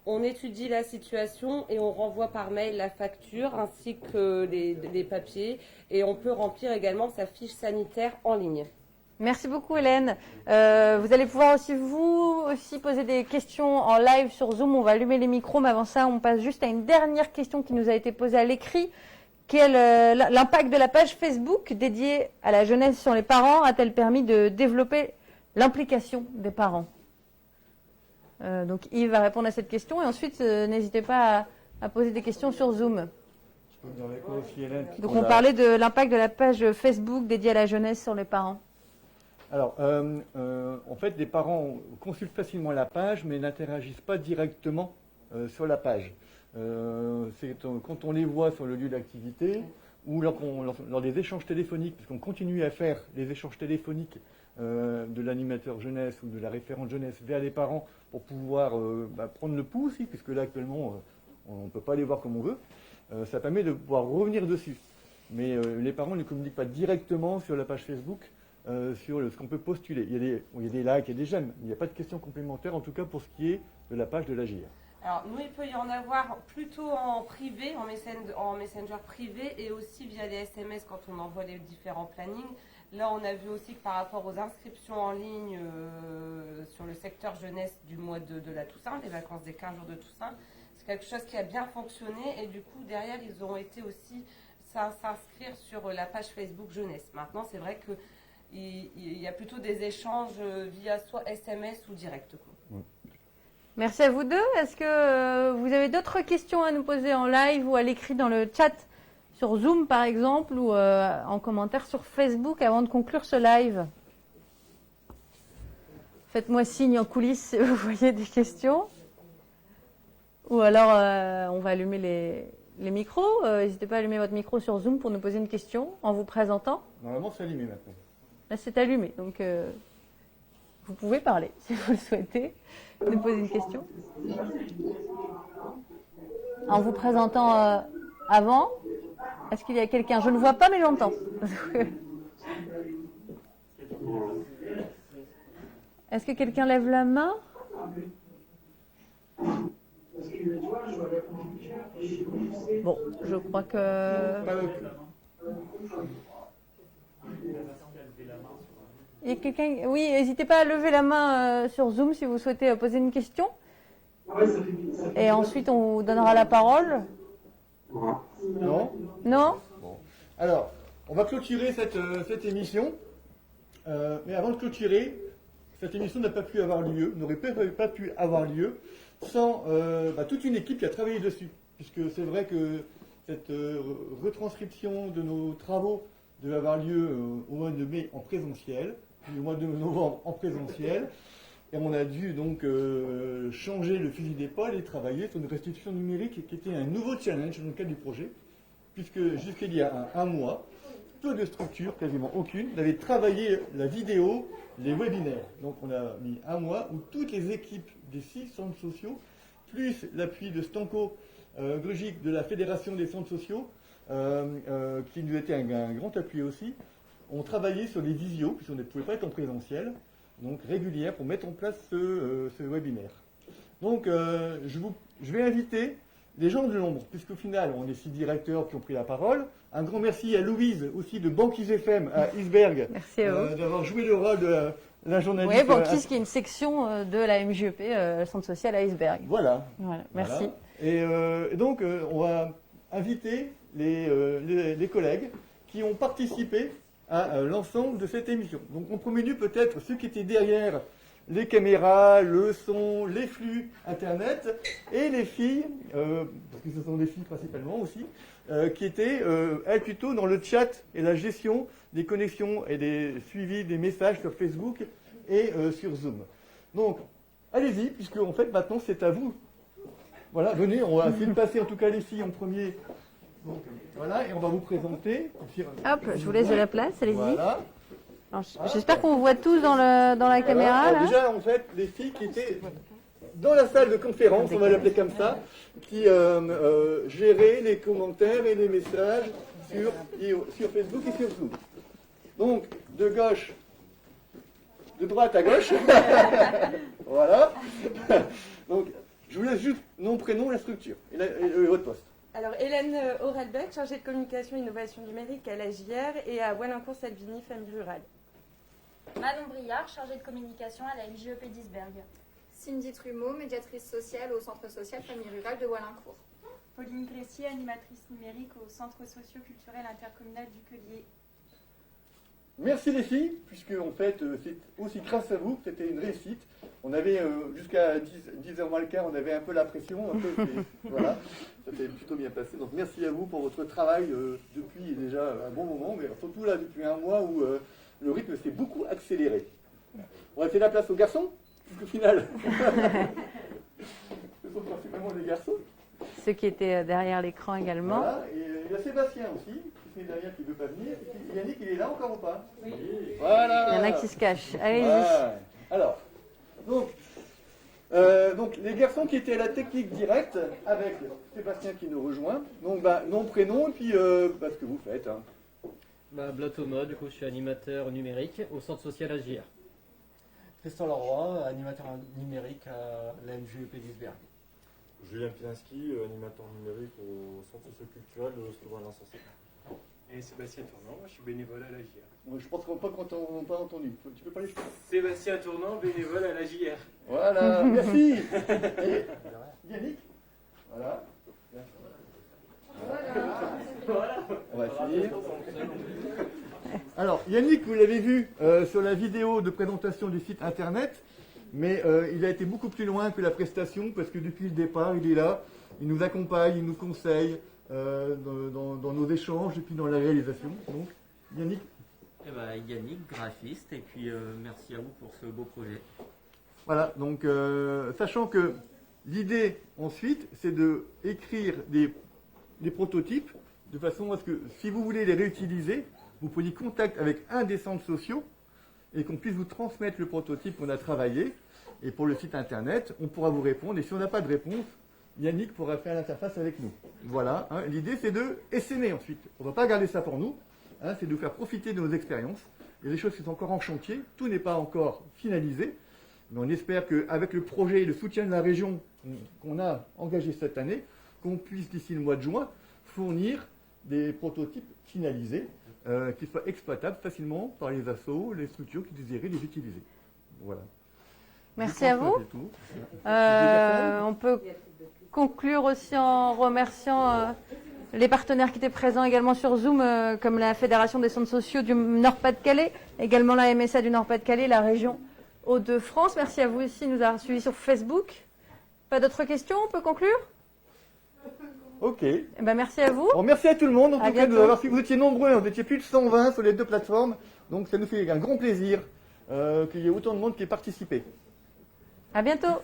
S7: On étudie la situation et on renvoie par mail la facture ainsi que les papiers. Et on peut remplir également sa fiche sanitaire en ligne.
S1: Merci beaucoup Hélène. Vous allez pouvoir aussi poser des questions en live sur Zoom. On va allumer les micros, mais avant ça, on passe juste à une dernière question qui nous a été posée à l'écrit. Quel l'impact de la page Facebook dédiée à la jeunesse sur les parents a-t-elle permis de développer l'implication des parents? Donc Yves va répondre à cette question et ensuite n'hésitez pas à poser des questions sur Zoom.
S15: Je peux venir avec moi aussi, Hélène.
S1: Donc on parlait de l'impact de la page Facebook dédiée à la jeunesse sur les parents.
S15: Alors, en fait, les parents consultent facilement la page, mais n'interagissent pas directement sur la page. C'est quand on les voit sur le lieu d'activité ou lors des échanges téléphoniques, puisqu'on continue à faire les échanges téléphoniques de l'animateur jeunesse ou de la référente jeunesse vers les parents pour pouvoir prendre le pouls aussi, puisque là actuellement on ne peut pas les voir comme on veut. Ça permet de pouvoir revenir dessus. Mais les parents ne communiquent pas directement sur la page Facebook sur ce qu'on peut postuler. Il y a des likes et des j'aime. Il n'y a pas de questions complémentaires, en tout cas pour ce qui est de la page de l'AGR.
S7: Alors, nous, il peut y en avoir plutôt en privé, en messenger privé et aussi via les SMS quand on envoie les différents plannings. Là, on a vu aussi que par rapport aux inscriptions en ligne sur le secteur jeunesse du mois de la Toussaint, les vacances des 15 jours de Toussaint, c'est quelque chose qui a bien fonctionné et du coup, derrière, ils ont été aussi s'inscrire sur la page Facebook jeunesse. Maintenant, c'est vrai qu'il y a plutôt des échanges via soit SMS ou direct.
S1: Merci à vous deux. Est-ce que vous avez d'autres questions à nous poser en live ou à l'écrit dans le chat sur Zoom par exemple ou en commentaire sur Facebook avant de conclure ce live? Faites-moi signe en coulisses si vous voyez des questions. Ou alors on va allumer les micros. N'hésitez pas à allumer votre micro sur Zoom pour nous poser une question en vous présentant.
S15: Normalement, c'est allumé maintenant.
S1: Là, c'est allumé, donc vous pouvez parler si vous le souhaitez. Nous poser une question. En vous présentant avant, est-ce qu'il y a quelqu'un? Je ne vois pas, mais j'entends. Est-ce que quelqu'un lève la main? Bon, je crois que... Il y a quelqu'un... Oui, n'hésitez pas à lever la main sur Zoom si vous souhaitez poser une question. Et ensuite, on vous donnera la parole.
S15: Non?
S1: Non?
S15: Bon. Alors, on va clôturer cette émission. Mais avant de clôturer, cette émission n'a pas pu avoir lieu, n'aurait pas pu avoir lieu sans toute une équipe qui a travaillé dessus. Puisque c'est vrai que cette retranscription de nos travaux devait avoir lieu au mois de mai en présentiel, puis au mois de novembre en présentiel. Et on a dû donc changer le fusil d'épaule et travailler sur une restitution numérique qui était un nouveau challenge dans le cadre du projet, puisque jusqu'il y a un mois, peu de structures, quasiment aucune, n'avaient travaillé la vidéo, les webinaires. Donc on a mis un mois où toutes les équipes des 6 centres sociaux, plus l'appui de Stanko Grugic de la Fédération des centres sociaux, qui nous était un grand appui aussi, ont travaillé sur les visios, puisqu'on ne pouvait pas être en présentiel, donc régulière, pour mettre en place ce webinaire. Donc je vais inviter les gens de l'ombre, puisqu'au final, on est 6 directeurs qui ont pris la parole. Un grand merci à Louise, aussi de Banquise FM à Isberg, d'avoir joué le rôle de la journaliste.
S1: Oui, Banquise qui est une section de la MJEP, Centre Social à Isberg.
S15: Voilà.
S1: Merci.
S15: Voilà. Et donc, on va inviter les collègues qui ont participé à l'ensemble de cette émission. Donc, en premier lieu, peut-être ceux qui étaient derrière les caméras, le son, les flux Internet, et les filles, parce que ce sont des filles principalement aussi, qui étaient, elles, plutôt dans le chat et la gestion des connexions et des suivis des messages sur Facebook et sur Zoom. Donc, allez-y, puisque en fait, maintenant, c'est à vous. Voilà, venez, on va essayer de passer en tout cas les filles en premier. Donc, voilà, et on va vous présenter.
S1: Hop, je vous laisse de la place, allez-y.
S15: Voilà.
S1: J'espère qu'on vous voit tous dans la caméra.
S15: Alors, déjà, en fait, les filles qui étaient dans la salle de conférence, on va l'appeler comme ça, qui géraient les commentaires et les messages sur Facebook et sur Zoom. Donc, de droite à gauche. Voilà. Donc, je vous laisse juste nom, prénom, la structure et votre poste.
S23: Alors, Hélène Aurelbeck, chargée de communication et innovation numérique à l'AJR et à Wallincourt-Salvini, famille rurale.
S8: Manon Briard, chargée de communication à la MJEP d'Isberg.
S17: Cindy Trumeau, médiatrice sociale au Centre social famille rurale de Wallincourt.
S10: Pauline Gressier, animatrice numérique au Centre socio-culturel intercommunal du Quelier.
S15: Merci les filles, puisque en fait, c'est aussi grâce à vous que c'était une réussite. On avait jusqu'à 10h moins le quart, on avait un peu la pression. Voilà, ça s'est plutôt bien passé. Donc merci à vous pour votre travail depuis déjà un bon moment, mais surtout là depuis un mois où le rythme s'est beaucoup accéléré. On va laisser la place aux garçons, puisqu'au final, ce sont principalement les garçons.
S1: Ceux qui étaient derrière l'écran également.
S15: Voilà, et il y a Sébastien aussi, qui est derrière, qui ne veut pas venir. Yannick, il est là encore ou pas? Oui. Voilà.
S1: Il y en a qui se cachent. Allez-y.
S15: Voilà. Alors, donc, les garçons qui étaient à la technique directe, avec Sébastien qui nous rejoint. Donc, nom, prénom, et puis ce que vous faites. Hein.
S11: Blas Thomas, du coup je suis animateur numérique au centre social AJR.
S12: Tristan Leroy, animateur numérique à la MJEP d'Isberg.
S13: Julien Pilinski, animateur numérique au centre socioculturel de Slovan-Insensé.
S14: Et Sébastien Tournant, je suis bénévole à l'AJR.
S15: Je pense qu'on n'a pas entendu. Tu peux pas les faire.
S14: Sébastien Tournant, bénévole à l'AJR.
S15: Voilà, merci. Et Yannick. Voilà.
S14: Voilà.
S15: On va finir. Alors, Yannick, vous l'avez vu sur la vidéo de présentation du site internet, mais il a été beaucoup plus loin que la prestation parce que depuis le départ, il est là, il nous accompagne, il nous conseille dans nos échanges et puis dans la réalisation. Donc, Yannick.
S20: Yannick, graphiste, et puis merci à vous pour ce beau projet.
S15: Voilà, donc sachant que l'idée ensuite, c'est de écrire des prototypes de façon à ce que si vous voulez les réutiliser, vous preniez contact avec un des centres sociaux et qu'on puisse vous transmettre le prototype qu'on a travaillé. Et pour le site internet, on pourra vous répondre. Et si on n'a pas de réponse, Yannick pourra faire l'interface avec nous. Voilà, hein. L'idée c'est de essaimer ensuite. On ne va pas garder ça pour nous, hein, c'est de vous faire profiter de nos expériences. Il y a des choses qui sont encore en chantier, tout n'est pas encore finalisé. Mais on espère qu'avec le projet et le soutien de la région qu'on a engagé cette année, qu'on puisse d'ici le mois de juin fournir des prototypes finalisés qui soient exploitables facilement par les assos, les structures qui désiraient les utiliser. Voilà.
S1: Merci à vous. On peut conclure aussi en remerciant les partenaires qui étaient présents également sur Zoom, comme la Fédération des centres sociaux du Nord-Pas-de-Calais, également la MSA du Nord-Pas-de-Calais, la région Hauts-de-France. Merci à vous aussi de nous avoir suivis sur Facebook. Pas d'autres questions, on peut conclure?
S15: Ok.
S1: Merci à vous.
S15: Bon, merci à tout le monde. En tout cas, de nous avoir suivis. Vous étiez nombreux, vous étiez plus de 120 sur les deux plateformes. Donc ça nous fait un grand plaisir qu'il y ait autant de monde qui ait participé.
S1: À bientôt.